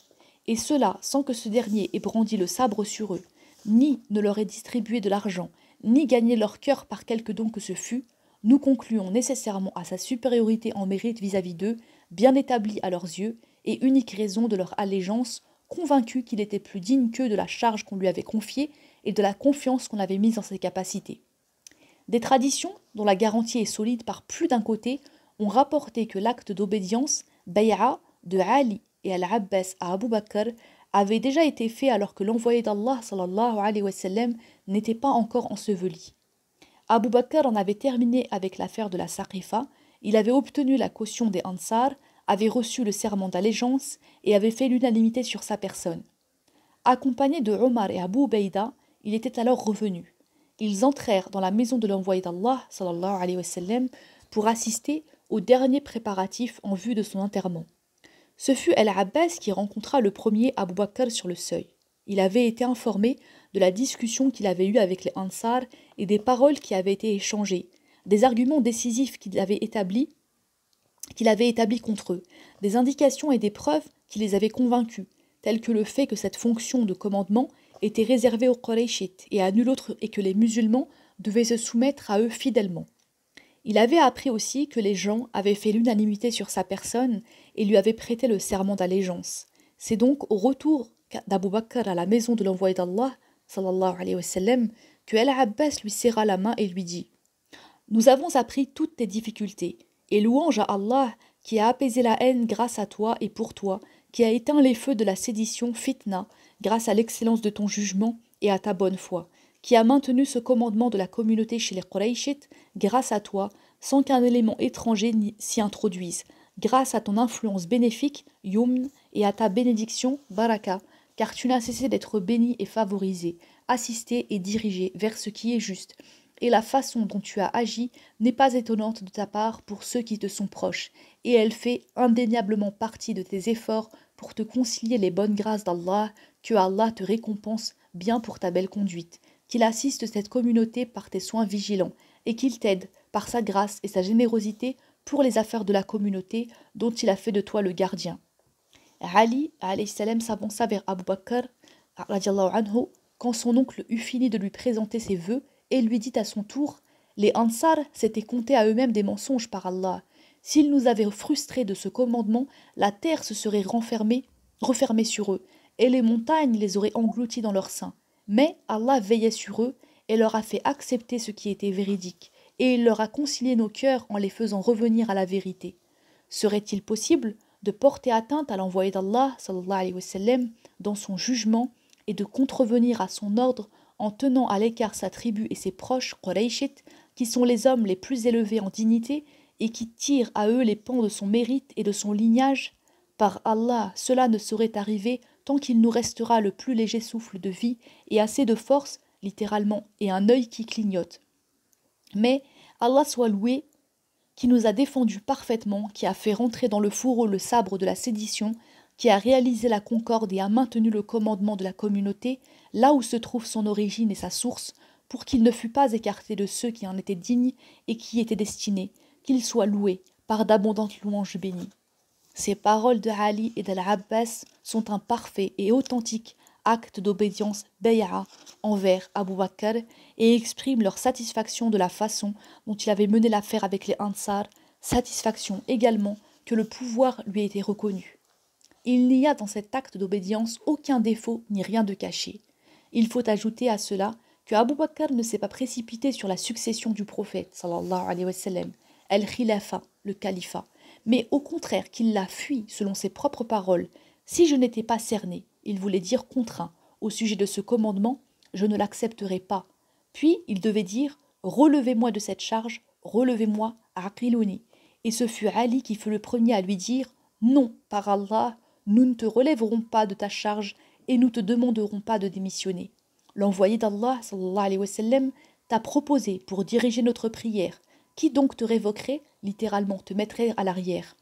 A: et cela sans que ce dernier ait brandi le sabre sur eux, ni ne leur ait distribué de l'argent, ni gagné leur cœur par quelque don que ce fût, nous concluons nécessairement à sa supériorité en mérite vis-à-vis d'eux, bien établie à leurs yeux, et unique raison de leur allégeance, convaincus qu'il était plus digne qu'eux de la charge qu'on lui avait confiée et de la confiance qu'on avait mise dans ses capacités. Des traditions, dont la garantie est solide par plus d'un côté, ont rapporté que l'acte d'obédience, bay'a, de Ali et Al-Abbas à Abu Bakr, avait déjà été fait alors que l'envoyé d'Allah sallallahu alayhi wa sallam n'était pas encore enseveli. Abu Bakr en avait terminé avec l'affaire de la Saqifa, il avait obtenu la caution des Ansar, avait reçu le serment d'allégeance et avait fait l'unanimité sur sa personne. Accompagné de Omar et Abu Ubaïda, il était alors revenu. Ils entrèrent dans la maison de l'envoyé d'Allah sallallahu alayhi wa sallam pour assister aux derniers préparatifs en vue de son enterrement. Ce fut Al-Abbas qui rencontra le premier Abu Bakr sur le seuil. Il avait été informé de la discussion qu'il avait eue avec les Ansar et des paroles qui avaient été échangées, des arguments décisifs qu'il avait établis contre eux, des indications et des preuves qui les avaient convaincus, telles que le fait que cette fonction de commandement était réservée aux Qurayshites et à nul autre et que les musulmans devaient se soumettre à eux fidèlement. Il avait appris aussi que les gens avaient fait l'unanimité sur sa personne et lui avaient prêté le serment d'allégeance. C'est donc au retour d'Abu Bakr à la maison de l'envoyé d'Allah, sallallahu alayhi wa sallam, que Al-Abbas lui serra la main et lui dit « Nous avons appris toutes tes difficultés, et louange à Allah qui a apaisé la haine grâce à toi et pour toi, qui a éteint les feux de la sédition fitna grâce à l'excellence de ton jugement et à ta bonne foi, qui a maintenu ce commandement de la communauté chez les Qurayshites grâce à toi, sans qu'un élément étranger s'y introduise, grâce à ton influence bénéfique, Yumn, et à ta bénédiction, Baraka, car tu n'as cessé d'être béni et favorisé, assisté et dirigé vers ce qui est juste, et la façon dont tu as agi n'est pas étonnante de ta part pour ceux qui te sont proches, et elle fait indéniablement partie de tes efforts pour te concilier les bonnes grâces d'Allah, que Allah te récompense bien pour ta belle conduite, qu'il assiste cette communauté par tes soins vigilants, et qu'il t'aide par sa grâce et sa générosité pour les affaires de la communauté dont il a fait de toi le gardien. Ali alayhi salam s'avança vers Abu Bakr radiallahu anhu quand son oncle eut fini de lui présenter ses vœux et lui dit à son tour « Les Ansar s'étaient comptés à eux-mêmes des mensonges par Allah. S'ils nous avaient frustrés de ce commandement, la terre se serait refermée sur eux, et les montagnes les auraient engloutis dans leur sein. Mais Allah veillait sur eux et leur a fait accepter ce qui était véridique, et il leur a concilié nos cœurs en les faisant revenir à la vérité. Serait-il possible de porter atteinte à l'envoyé d'Allah sallallahu alayhi wa sallam dans son jugement et de contrevenir à son ordre en tenant à l'écart sa tribu et ses proches Qurayshites, qui sont les hommes les plus élevés en dignité et qui tire à eux les pans de son mérite et de son lignage, par Allah, cela ne saurait arriver tant qu'il nous restera le plus léger souffle de vie et assez de force, littéralement, et un œil qui clignote. Mais Allah soit loué, qui nous a défendus parfaitement, qui a fait rentrer dans le fourreau le sabre de la sédition, qui a réalisé la concorde et a maintenu le commandement de la communauté, là où se trouve son origine et sa source, pour qu'il ne fût pas écarté de ceux qui en étaient dignes et qui y étaient destinés, qu'il soit loué par d'abondantes louanges bénies. Ces paroles de Ali et d'Al-Abbas sont un parfait et authentique acte d'obédience bay'a envers Abu Bakr et expriment leur satisfaction de la façon dont il avait mené l'affaire avec les Ansar, satisfaction également que le pouvoir lui était reconnu. Il n'y a dans cet acte d'obédience aucun défaut ni rien de caché. Il faut ajouter à cela que Abu Bakr ne s'est pas précipité sur la succession du prophète, sallallahu alayhi wa sallam, al-khilafa, le califat, mais au contraire qu'il l'a fui selon ses propres paroles. Si je n'étais pas cerné, il voulait dire contraint, au sujet de ce commandement, je ne l'accepterai pas. Puis il devait dire relevez-moi de cette charge, relevez-moi à Aqiluni. Et ce fut Ali qui fut le premier à lui dire non, par Allah, nous ne te relèverons pas de ta charge et nous te demanderons pas de démissionner. L'envoyé d'Allah, sallallahu alayhi wa sallam, t'a proposé pour diriger notre prière. Qui donc te révoquerait, littéralement te mettrait à l'arrière,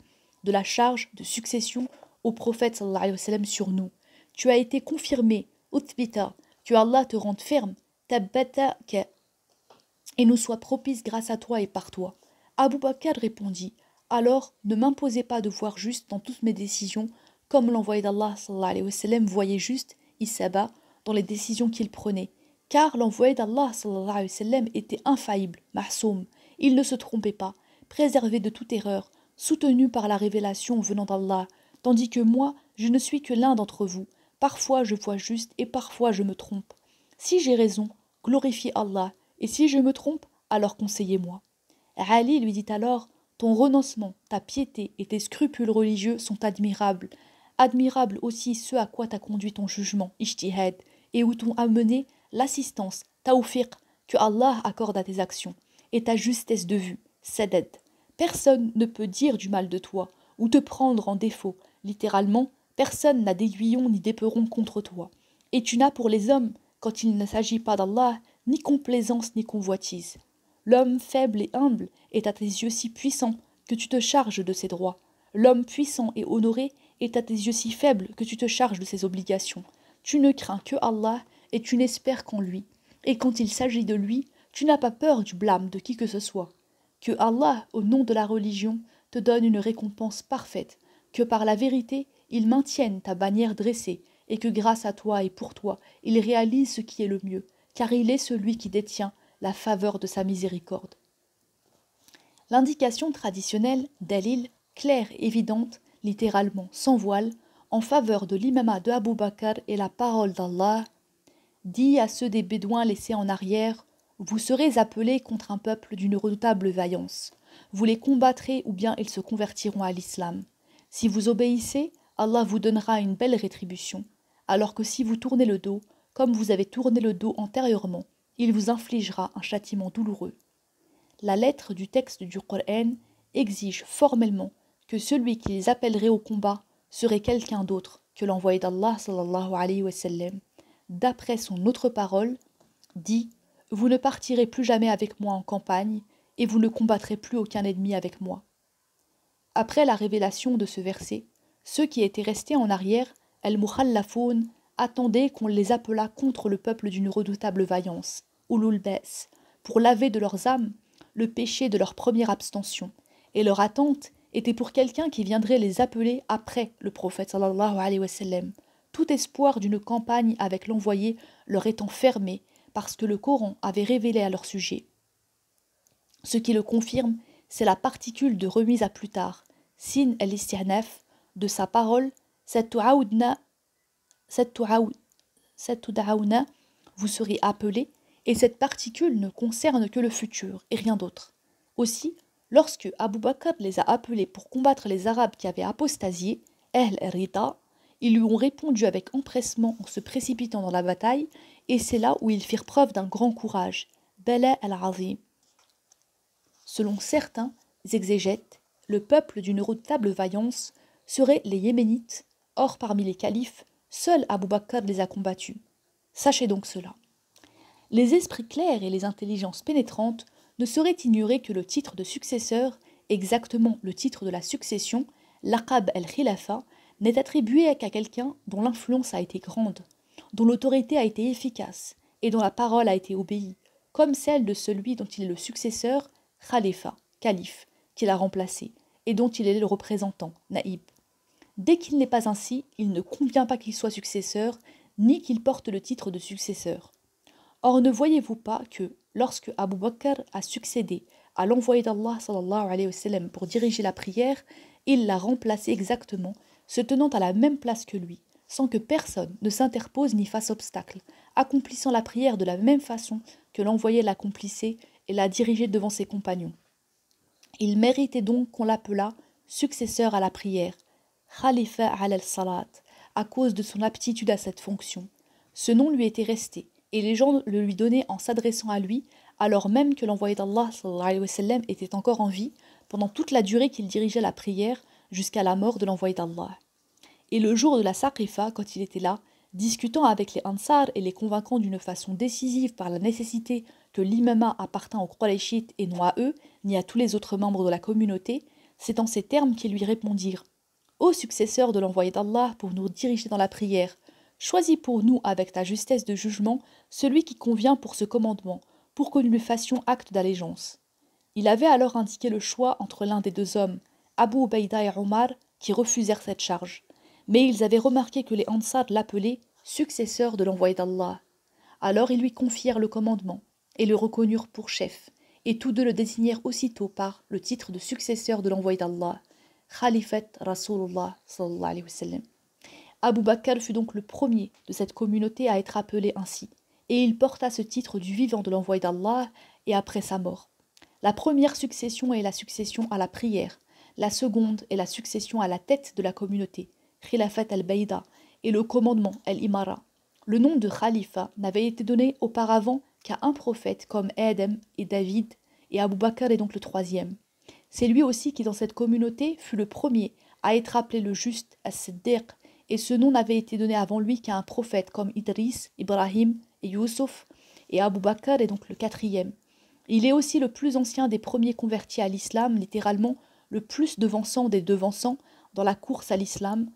A: de la charge de succession au prophète sallallahu alayhi wa sallam sur nous. Tu as été confirmé, uthbita, que Allah te rende ferme, tabbata ka, et nous soit propice grâce à toi et par toi. Abu Bakr répondit, alors ne m'imposez pas de voir juste dans toutes mes décisions, comme l'envoyé d'Allah sallallahu alayhi wa sallam voyait juste, Issaba, dans les décisions qu'il prenait. Car l'envoyé d'Allah sallallahu alayhi wa sallam était infaillible, mahsoum. Il ne se trompait pas, préservé de toute erreur, soutenu par la révélation venant d'Allah, tandis que moi, je ne suis que l'un d'entre vous. Parfois je vois juste et parfois je me trompe. Si j'ai raison, glorifiez Allah, et si je me trompe, alors conseillez-moi. Ali lui dit alors, ton renoncement, ta piété et tes scrupules religieux sont admirables. Admirable aussi ce à quoi t'a conduit ton jugement, ijtihad, et où t'ont amené l'assistance, tawfiq, que Allah accorde à tes actions, et ta justesse de vue, sadad. Personne ne peut dire du mal de toi, ou te prendre en défaut. Littéralement, personne n'a d'aiguillon ni d'éperon contre toi. Et tu n'as pour les hommes, quand il ne s'agit pas d'Allah, ni complaisance ni convoitise. L'homme faible et humble est à tes yeux si puissant que tu te charges de ses droits. L'homme puissant et honoré est à tes yeux si faible que tu te charges de ses obligations. Tu ne crains que Allah et tu n'espères qu'en lui. Et quand il s'agit de lui, tu n'as pas peur du blâme de qui que ce soit. Que Allah, au nom de la religion, te donne une récompense parfaite, que par la vérité, il maintienne ta bannière dressée, et que grâce à toi et pour toi, il réalise ce qui est le mieux, car il est celui qui détient la faveur de sa miséricorde. L'indication traditionnelle, dalil, claire et évidente, littéralement sans voile, en faveur de l'imama de Abu Bakr est la parole d'Allah. Dit à ceux des Bédouins laissés en arrière, vous serez appelés contre un peuple d'une redoutable vaillance. Vous les combattrez ou bien ils se convertiront à l'islam. Si vous obéissez, Allah vous donnera une belle rétribution, alors que si vous tournez le dos, comme vous avez tourné le dos antérieurement, il vous infligera un châtiment douloureux. La lettre du texte du Coran exige formellement que celui qui les appellerait au combat serait quelqu'un d'autre que l'envoyé d'Allah sallallahu alayhi wa sallam. D'après son autre parole, dit « Vous ne partirez plus jamais avec moi en campagne, et vous ne combattrez plus aucun ennemi avec moi. » Après la révélation de ce verset, ceux qui étaient restés en arrière, al-Mukhallafoun, attendaient qu'on les appelât contre le peuple d'une redoutable vaillance, Ulul Ba's, pour laver de leurs âmes le péché de leur première abstention, et leur attente était pour quelqu'un qui viendrait les appeler après le prophète sallallahu alayhi wa sallam, tout espoir d'une campagne avec l'envoyé leur étant fermé parce que le Coran avait révélé à leur sujet. Ce qui le confirme, c'est la particule de remise à plus tard, sin al-istihnaf, de sa parole, sattu'aoudna, vous serez appelés, et cette particule ne concerne que le futur et rien d'autre. Aussi, lorsque Abu Bakr les a appelés pour combattre les Arabes qui avaient apostasié, Ahl Rida, ils lui ont répondu avec empressement en se précipitant dans la bataille, et c'est là où ils firent preuve d'un grand courage, Bala al-Azim. Selon certains, exégètes, le peuple d'une redoutable vaillance seraient les Yéménites. Or, parmi les califes, seul Abu Bakr les a combattus. Sachez donc cela. Les esprits clairs et les intelligences pénétrantes ne sauraient ignorer que le titre de successeur, exactement le titre de la succession, l'aqab al-khilafa, n'est attribué qu'à quelqu'un dont l'influence a été grande, dont l'autorité a été efficace et dont la parole a été obéie, comme celle de celui dont il est le successeur, khalifa, calife, qui l'a remplacé, et dont il est le représentant, naïb. Dès qu'il n'est pas ainsi, il ne convient pas qu'il soit successeur, ni qu'il porte le titre de successeur. Or, ne voyez-vous pas que, lorsque Abu Bakr a succédé à l'envoyé d'Allah sallallahu alayhi wa sallam pour diriger la prière, il l'a remplacé exactement, se tenant à la même place que lui, sans que personne ne s'interpose ni fasse obstacle, accomplissant la prière de la même façon que l'envoyé l'accomplissait et la dirigeait devant ses compagnons. Il méritait donc qu'on l'appelât successeur à la prière, Khalifa al-Salat, à cause de son aptitude à cette fonction. Ce nom lui était resté, et les gens le lui donnaient en s'adressant à lui, alors même que l'envoyé d'Allah sallallahu alayhi wa sallam était encore en vie pendant toute la durée qu'il dirigeait la prière jusqu'à la mort de l'envoyé d'Allah. Et le jour de la Saqifa, quand il était là, discutant avec les Ansar et les convainquant d'une façon décisive par la nécessité que l'imama appartint aux Qurayshites et non à eux, ni à tous les autres membres de la communauté, c'est en ces termes qu'ils lui répondirent: Ô successeur de l'envoyé d'Allah pour nous diriger dans la prière, choisis pour nous avec ta justesse de jugement celui qui convient pour ce commandement, pour que nous lui fassions acte d'allégeance. Il avait alors indiqué le choix entre l'un des deux hommes, Abu Ubaïda et Omar, qui refusèrent cette charge. Mais ils avaient remarqué que les Ansar l'appelaient successeur de l'envoyé d'Allah. Alors ils lui confièrent le commandement et le reconnurent pour chef, et tous deux le désignèrent aussitôt par le titre de successeur de l'envoyé d'Allah, Khalifat Rasulullah sallallahu alayhi wa sallam. Abu Bakr fut donc le premier de cette communauté à être appelé ainsi, et il porta ce titre du vivant de l'envoyé d'Allah et après sa mort. La première succession est la succession à la prière, la seconde est la succession à la tête de la communauté, Khilafat al-Baïda, et le commandement al-Imara. Le nom de Khalifa n'avait été donné auparavant qu'à un prophète comme Adam et David, et Abu Bakr est donc le troisième. C'est lui aussi qui dans cette communauté fut le premier à être appelé le juste as-Siddiq, et ce nom n'avait été donné avant lui qu'à un prophète comme Idris, Ibrahim et Youssouf, et Abu Bakr est donc le quatrième. Il est aussi le plus ancien des premiers convertis à l'islam, littéralement le plus devançant des devançants dans la course à l'islam,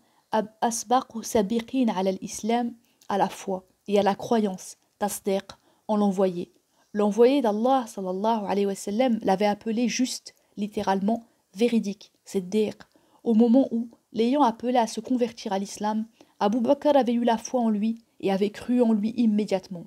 A: asbaqu sabiqin ala l'islam, à la foi et à la croyance, tasdiq, en l'envoyé. L'envoyé d'Allah sallallahu alayhi wa sallam l'avait appelé juste, littéralement véridique, siddiq, au moment où, l'ayant appelé à se convertir à l'islam, Abu Bakr avait eu la foi en lui et avait cru en lui immédiatement.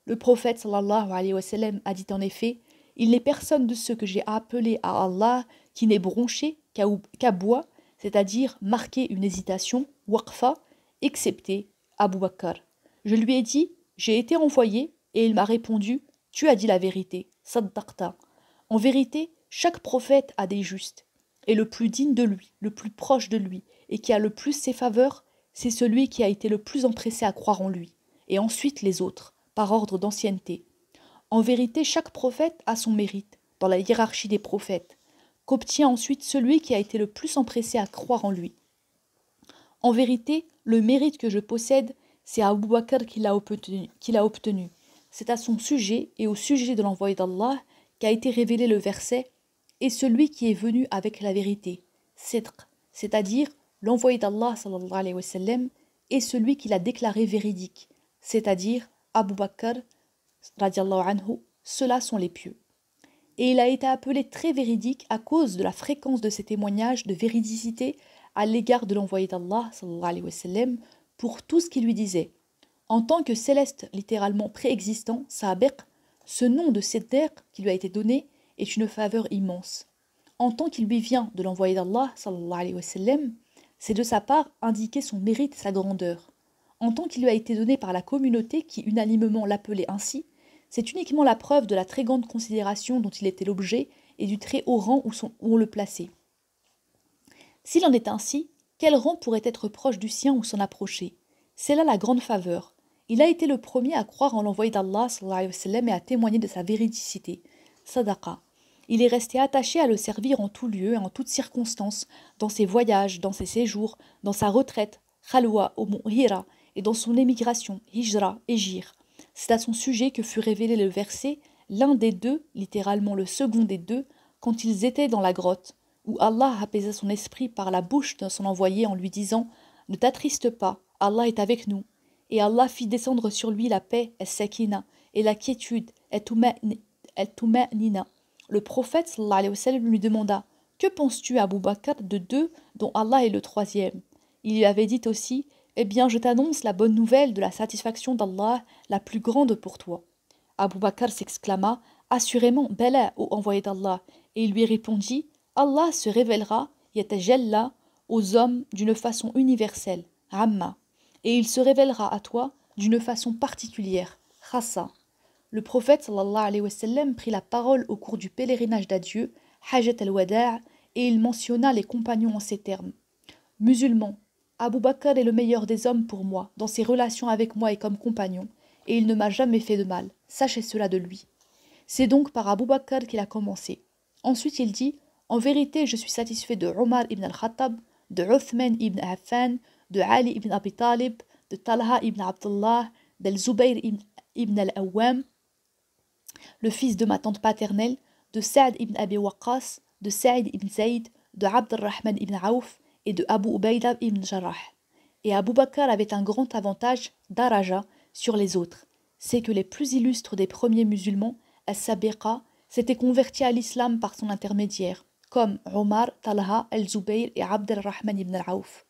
A: Le prophète sallallahu alayhi wa sallam a dit en effet: il n'est personne de ceux que j'ai appelés à Allah qui n'ait bronché qu'à bois, c'est-à-dire marqué une hésitation, waqfa, excepté Abu Bakr. Je lui ai dit: j'ai été envoyé, et il m'a répondu: tu as dit la vérité, saddaqta. En vérité, chaque prophète a des justes, et le plus digne de lui, le plus proche de lui, et qui a le plus ses faveurs, c'est celui qui a été le plus empressé à croire en lui, et ensuite les autres, par ordre d'ancienneté. En vérité, chaque prophète a son mérite, dans la hiérarchie des prophètes, qu'obtient ensuite celui qui a été le plus empressé à croire en lui. En vérité, le mérite que je possède, c'est Abu Bakr qui l'a obtenu. C'est à son sujet et au sujet de l'envoyé d'Allah qu'a été révélé le verset: et celui qui est venu avec la vérité, sidq, c'est-à-dire l'envoyé d'Allah sallallahu alayhi wa sallam, et celui qui l'a déclaré véridique, c'est-à-dire Abu Bakr radiallahu anhu, ceux-là sont les pieux. Et il a été appelé très véridique à cause de la fréquence de ses témoignages de véridicité à l'égard de l'envoyé d'Allah sallallahu alayhi wa sallam pour tout ce qu'il lui disait. En tant que céleste littéralement préexistant, Sabiq, ce nom de Siddiq qui lui a été donné est une faveur immense. En tant qu'il lui vient de l'envoyé d'Allah sallallahu alayhi wa sallam, c'est de sa part indiquer son mérite et sa grandeur. En tant qu'il lui a été donné par la communauté qui unanimement l'appelait ainsi, c'est uniquement la preuve de la très grande considération dont il était l'objet et du très haut rang où on le plaçait. S'il en est ainsi, quel rang pourrait être proche du sien ou s'en approcher? C'est là la grande faveur. Il a été le premier à croire en l'envoyé d'Allah sallallahu alayhi wa sallam et à témoigner de sa véridicité, sadaqa. Il est resté attaché à le servir en tout lieu et en toutes circonstances, dans ses voyages, dans ses séjours, dans sa retraite, Khalwa au mont Hira, et dans son émigration, Hijra, Égir. C'est à son sujet que fut révélé le verset, l'un des deux, littéralement le second des deux, quand ils étaient dans la grotte, où Allah apaisa son esprit par la bouche de son envoyé en lui disant « Ne t'attriste pas, Allah est avec nous ». Et Allah fit descendre sur lui la paix, as-sakina, et la quiétude, al-tuma'nina. Le prophète sallallahu alayhi wa sallam lui demanda « Que penses-tu, Abu Bakr, de deux dont Allah est le troisième ?» Il lui avait dit aussi « Eh bien, je t'annonce la bonne nouvelle de la satisfaction d'Allah, la plus grande pour toi. » Abu Bakr s'exclama « Assurément, Bala, ô envoyé d'Allah !» Et il lui répondit « Allah se révélera, yatajalla, aux hommes d'une façon universelle, Amma, et il se révélera à toi d'une façon particulière, Khassa. » Le prophète sallallahu alayhi wa sallam prit la parole au cours du pèlerinage d'adieu, Hajjat al-Wada', et il mentionna les compagnons en ces termes. Musulmans, Abu Bakr est le meilleur des hommes pour moi, dans ses relations avec moi et comme compagnon, et il ne m'a jamais fait de mal, sachez cela de lui. C'est donc par Abu Bakr qu'il a commencé. Ensuite il dit, en vérité je suis satisfait de Omar ibn al-Khattab, de Uthman ibn Affan, de Ali ibn Abi Talib, de Talha ibn Abdullah, d'Al-Zubayr ibn al-Awwam, le fils de ma tante paternelle, de Saad ibn Abi Waqqas, de Saïd ibn Zayd, de Abd al-Rahman ibn Aouf et de Abu Ubaïda ibn Jarrah. Et Abu Bakr avait un grand avantage, daraja, sur les autres. C'est que les plus illustres des premiers musulmans, as-Sabiqa, s'étaient convertis à l'islam par son intermédiaire, comme Omar, Talha, al-Zubayr et Abd al-Rahman ibn Aouf.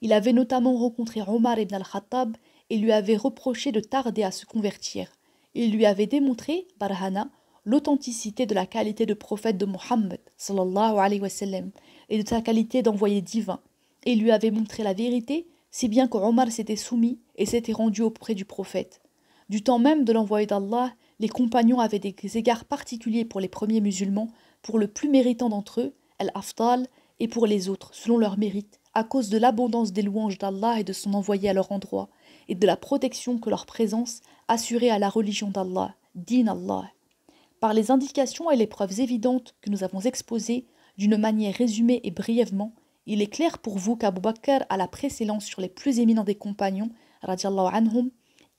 A: Il avait notamment rencontré Omar ibn al-Khattab et lui avait reproché de tarder à se convertir. Il lui avait démontré, Barhana, l'authenticité de la qualité de prophète de Mohammed sallallahu alayhi wa sallam, et de sa qualité d'envoyé divin. Et il lui avait montré la vérité, si bien que Omar s'était soumis et s'était rendu auprès du prophète. Du temps même de l'envoyé d'Allah, les compagnons avaient des égards particuliers pour les premiers musulmans, pour le plus méritant d'entre eux, Al-Afdal, et pour les autres, selon leur mérite, à cause de l'abondance des louanges d'Allah et de son envoyé à leur endroit, et de la protection que leur présence assurait à la religion d'Allah, din Allah. Par les indications et les preuves évidentes que nous avons exposées, d'une manière résumée et brièvement, il est clair pour vous qu'Abu Bakr a la précédence sur les plus éminents des compagnons, radiallahu anhum,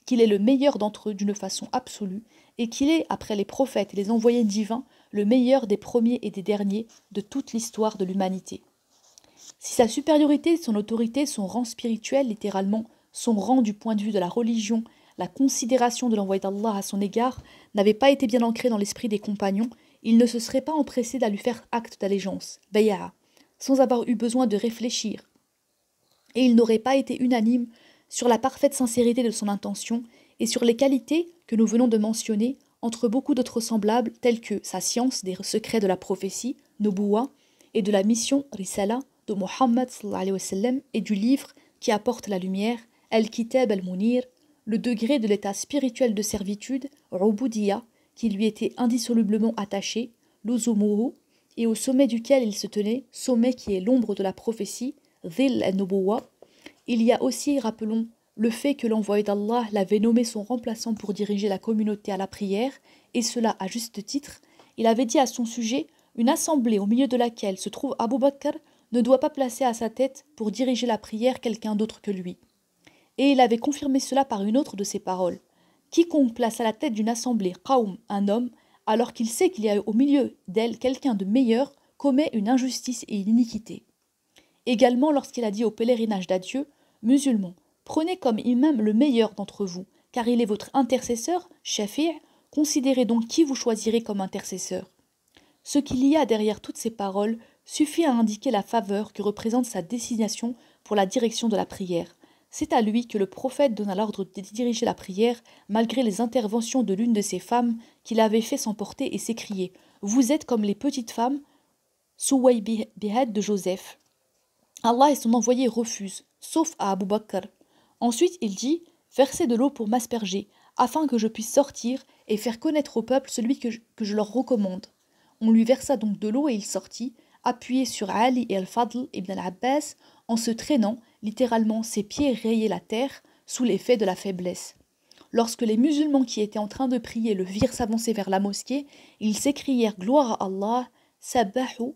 A: qu'il est le meilleur d'entre eux d'une façon absolue, et qu'il est, après les prophètes et les envoyés divins, le meilleur des premiers et des derniers de toute l'histoire de l'humanité. Si sa supériorité, son autorité, son rang spirituel, littéralement, son rang du point de vue de la religion, la considération de l'envoyé d'Allah à son égard, n'avait pas été bien ancrée dans l'esprit des compagnons, ils ne se seraient pas empressés à lui faire acte d'allégeance, bay'a, sans avoir eu besoin de réfléchir. Et ils n'auraient pas été unanimes sur la parfaite sincérité de son intention et sur les qualités que nous venons de mentionner entre beaucoup d'autres semblables tels que sa science des secrets de la prophétie, Nubuwa, et de la mission, Risala, de Muhammad sallallahu alayhi wa sallam, et du livre qui apporte la lumière, Al-Kitab al-Munir, le degré de l'état spirituel de servitude, Ubudiyya, qui lui était indissolublement attaché, Luzumuhu, et au sommet duquel il se tenait, sommet qui est l'ombre de la prophétie, Dhil al-Nubuwa. Il y a aussi, rappelons, le fait que l'envoyé d'Allah l'avait nommé son remplaçant pour diriger la communauté à la prière, et cela à juste titre. Il avait dit à son sujet, une assemblée au milieu de laquelle se trouve Abu Bakr ne doit pas placer à sa tête pour diriger la prière quelqu'un d'autre que lui. Et il avait confirmé cela par une autre de ses paroles. Quiconque place à la tête d'une assemblée Qawm, un homme, alors qu'il sait qu'il y a au milieu d'elle quelqu'un de meilleur, commet une injustice et une iniquité. Également lorsqu'il a dit au pèlerinage d'adieu, musulmans, prenez comme imam le meilleur d'entre vous, car il est votre intercesseur, Shafi', considérez donc qui vous choisirez comme intercesseur. Ce qu'il y a derrière toutes ces paroles suffit à indiquer la faveur que représente sa désignation pour la direction de la prière. C'est à lui que le prophète donna l'ordre de diriger la prière, malgré les interventions de l'une de ses femmes qui l'avait fait s'emporter et s'écrier « Vous êtes comme les petites femmes Suwaybihat de Joseph. » Allah et son envoyé refusent, sauf à Abu Bakr. Ensuite il dit « Versez de l'eau pour m'asperger, afin que je puisse sortir et faire connaître au peuple celui que je leur recommande. » On lui versa donc de l'eau et il sortit, appuyé sur Ali et Al-Fadl ibn al-Abbas, en se traînant, littéralement ses pieds rayaient la terre, sous l'effet de la faiblesse. Lorsque les musulmans qui étaient en train de prier le virent s'avancer vers la mosquée, ils s'écrièrent gloire à Allah, Sabbahu,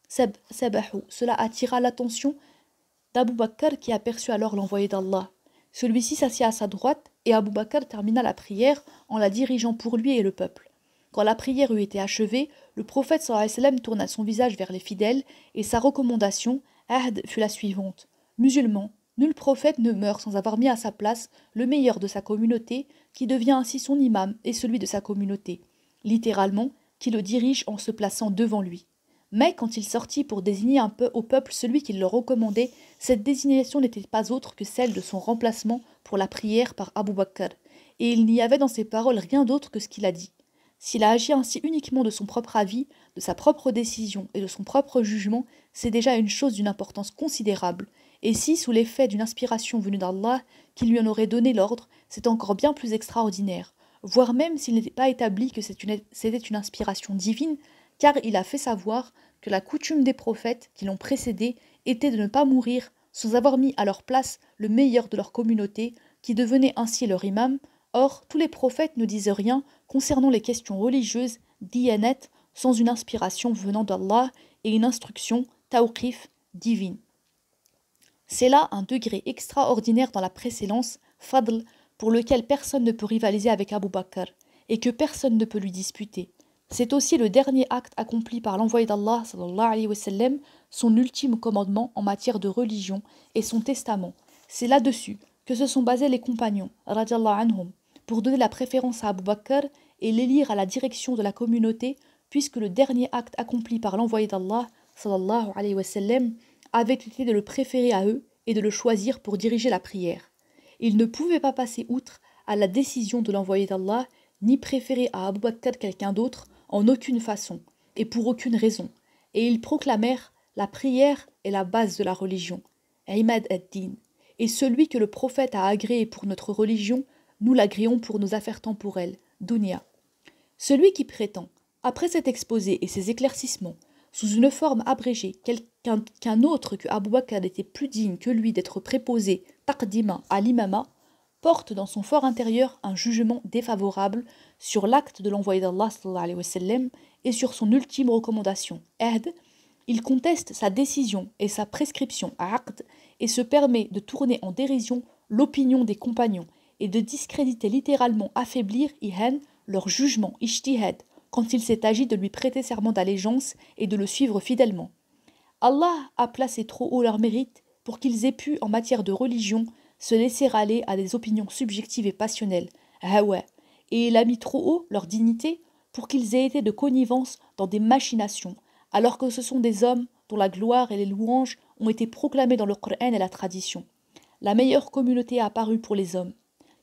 A: Sabbahu. Cela attira l'attention d'Abu Bakr qui aperçut alors l'envoyé d'Allah. Celui-ci s'assit à sa droite et Abu Bakr termina la prière en la dirigeant pour lui et le peuple. Quand la prière eut été achevée, le prophète sallallahu alayhi wa sallam tourna son visage vers les fidèles et sa recommandation, Ahd, fut la suivante. Musulmans, nul prophète ne meurt sans avoir mis à sa place le meilleur de sa communauté, qui devient ainsi son imam et celui de sa communauté, littéralement, qui le dirige en se plaçant devant lui. Mais quand il sortit pour désigner un peu au peuple celui qu'il leur recommandait, cette désignation n'était pas autre que celle de son remplacement pour la prière par Abu Bakr, et il n'y avait dans ses paroles rien d'autre que ce qu'il a dit. S'il a agi ainsi uniquement de son propre avis, de sa propre décision et de son propre jugement, c'est déjà une chose d'une importance considérable, et si, sous l'effet d'une inspiration venue d'Allah, qui lui en aurait donné l'ordre, c'est encore bien plus extraordinaire, voire même s'il n'était pas établi que c'était une inspiration divine, car il a fait savoir que la coutume des prophètes qui l'ont précédé était de ne pas mourir sans avoir mis à leur place le meilleur de leur communauté, qui devenait ainsi leur imam. Or, tous les prophètes ne disent rien concernant les questions religieuses, diyanet, sans une inspiration venant d'Allah et une instruction, tawqif, divine. C'est là un degré extraordinaire dans la précédence, fadl, pour lequel personne ne peut rivaliser avec Abu Bakr, et que personne ne peut lui disputer. C'est aussi le dernier acte accompli par l'envoyé d'Allah, sallallahu alayhi wa sallam, son ultime commandement en matière de religion et son testament. C'est là-dessus que se sont basés les compagnons, radiallahu anhum, pour donner la préférence à Abu Bakr et l'élire à la direction de la communauté, puisque le dernier acte accompli par l'envoyé d'Allah, sallallahu alayhi wa sallam, avait été de le préférer à eux et de le choisir pour diriger la prière. Il ne pouvait pas passer outre à la décision de l'envoyé d'Allah, ni préférer à Abu Bakr quelqu'un d'autre, en aucune façon, et pour aucune raison, et ils proclamèrent « La prière est la base de la religion, Imad ad-Din, et celui que le prophète a agréé pour notre religion, nous l'agréons pour nos affaires temporelles, dunya. » Celui qui prétend, après cet exposé et ces éclaircissements, sous une forme abrégée, qu'un autre que Abu Bakr était plus digne que lui d'être préposé taqdima à l'imama, porte dans son fort intérieur un jugement défavorable sur l'acte de l'envoyé d'Allah sallallahu alayhi wa sallam et sur son ultime recommandation, Ahd. Il conteste sa décision et sa prescription, Aqd, et se permet de tourner en dérision l'opinion des compagnons et de discréditer littéralement, affaiblir, ihan, leur jugement, ijtihad, quand il s'est agi de lui prêter serment d'allégeance et de le suivre fidèlement. Allah a placé trop haut leur mérite pour qu'ils aient pu, en matière de religion, se laisser aller à des opinions subjectives et passionnelles, hawa, et il a mis trop haut leur dignité pour qu'ils aient été de connivence dans des machinations, alors que ce sont des hommes dont la gloire et les louanges ont été proclamées dans le Coran et la tradition. La meilleure communauté a apparu pour les hommes,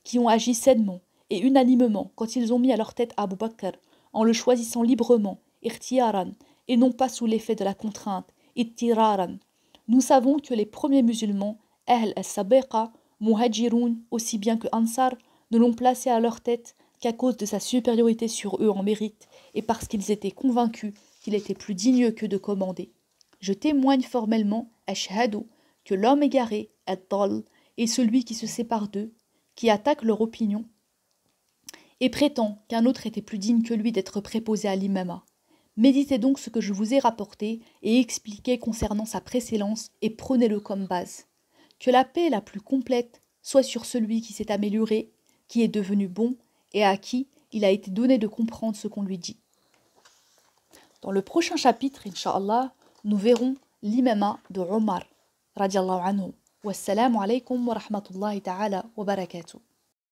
A: qui ont agi sainement et unanimement quand ils ont mis à leur tête Abu Bakr, en le choisissant librement, irtiyaran, et non pas sous l'effet de la contrainte, ittiraran. Nous savons que les premiers musulmans, Ahl al-Sabiqa, Muhajirun, aussi bien que Ansar, ne l'ont placé à leur tête qu'à cause de sa supériorité sur eux en mérite et parce qu'ils étaient convaincus qu'il était plus digne qu'eux de commander. Je témoigne formellement, ashhadu, que l'homme égaré, ad-dal, est celui qui se sépare d'eux, qui attaque leur opinion et prétend qu'un autre était plus digne que lui d'être préposé à l'imama. Méditez donc ce que je vous ai rapporté et expliqué concernant sa précédence et prenez-le comme base. Que la paix la plus complète soit sur celui qui s'est amélioré, qui est devenu bon et à qui il a été donné de comprendre ce qu'on lui dit. Dans le prochain chapitre, Inch'Allah, nous verrons l'imama de Omar, radiallahu anhu. Wassalamu alaikum wa rahmatullahi ta'ala wa barakatuh.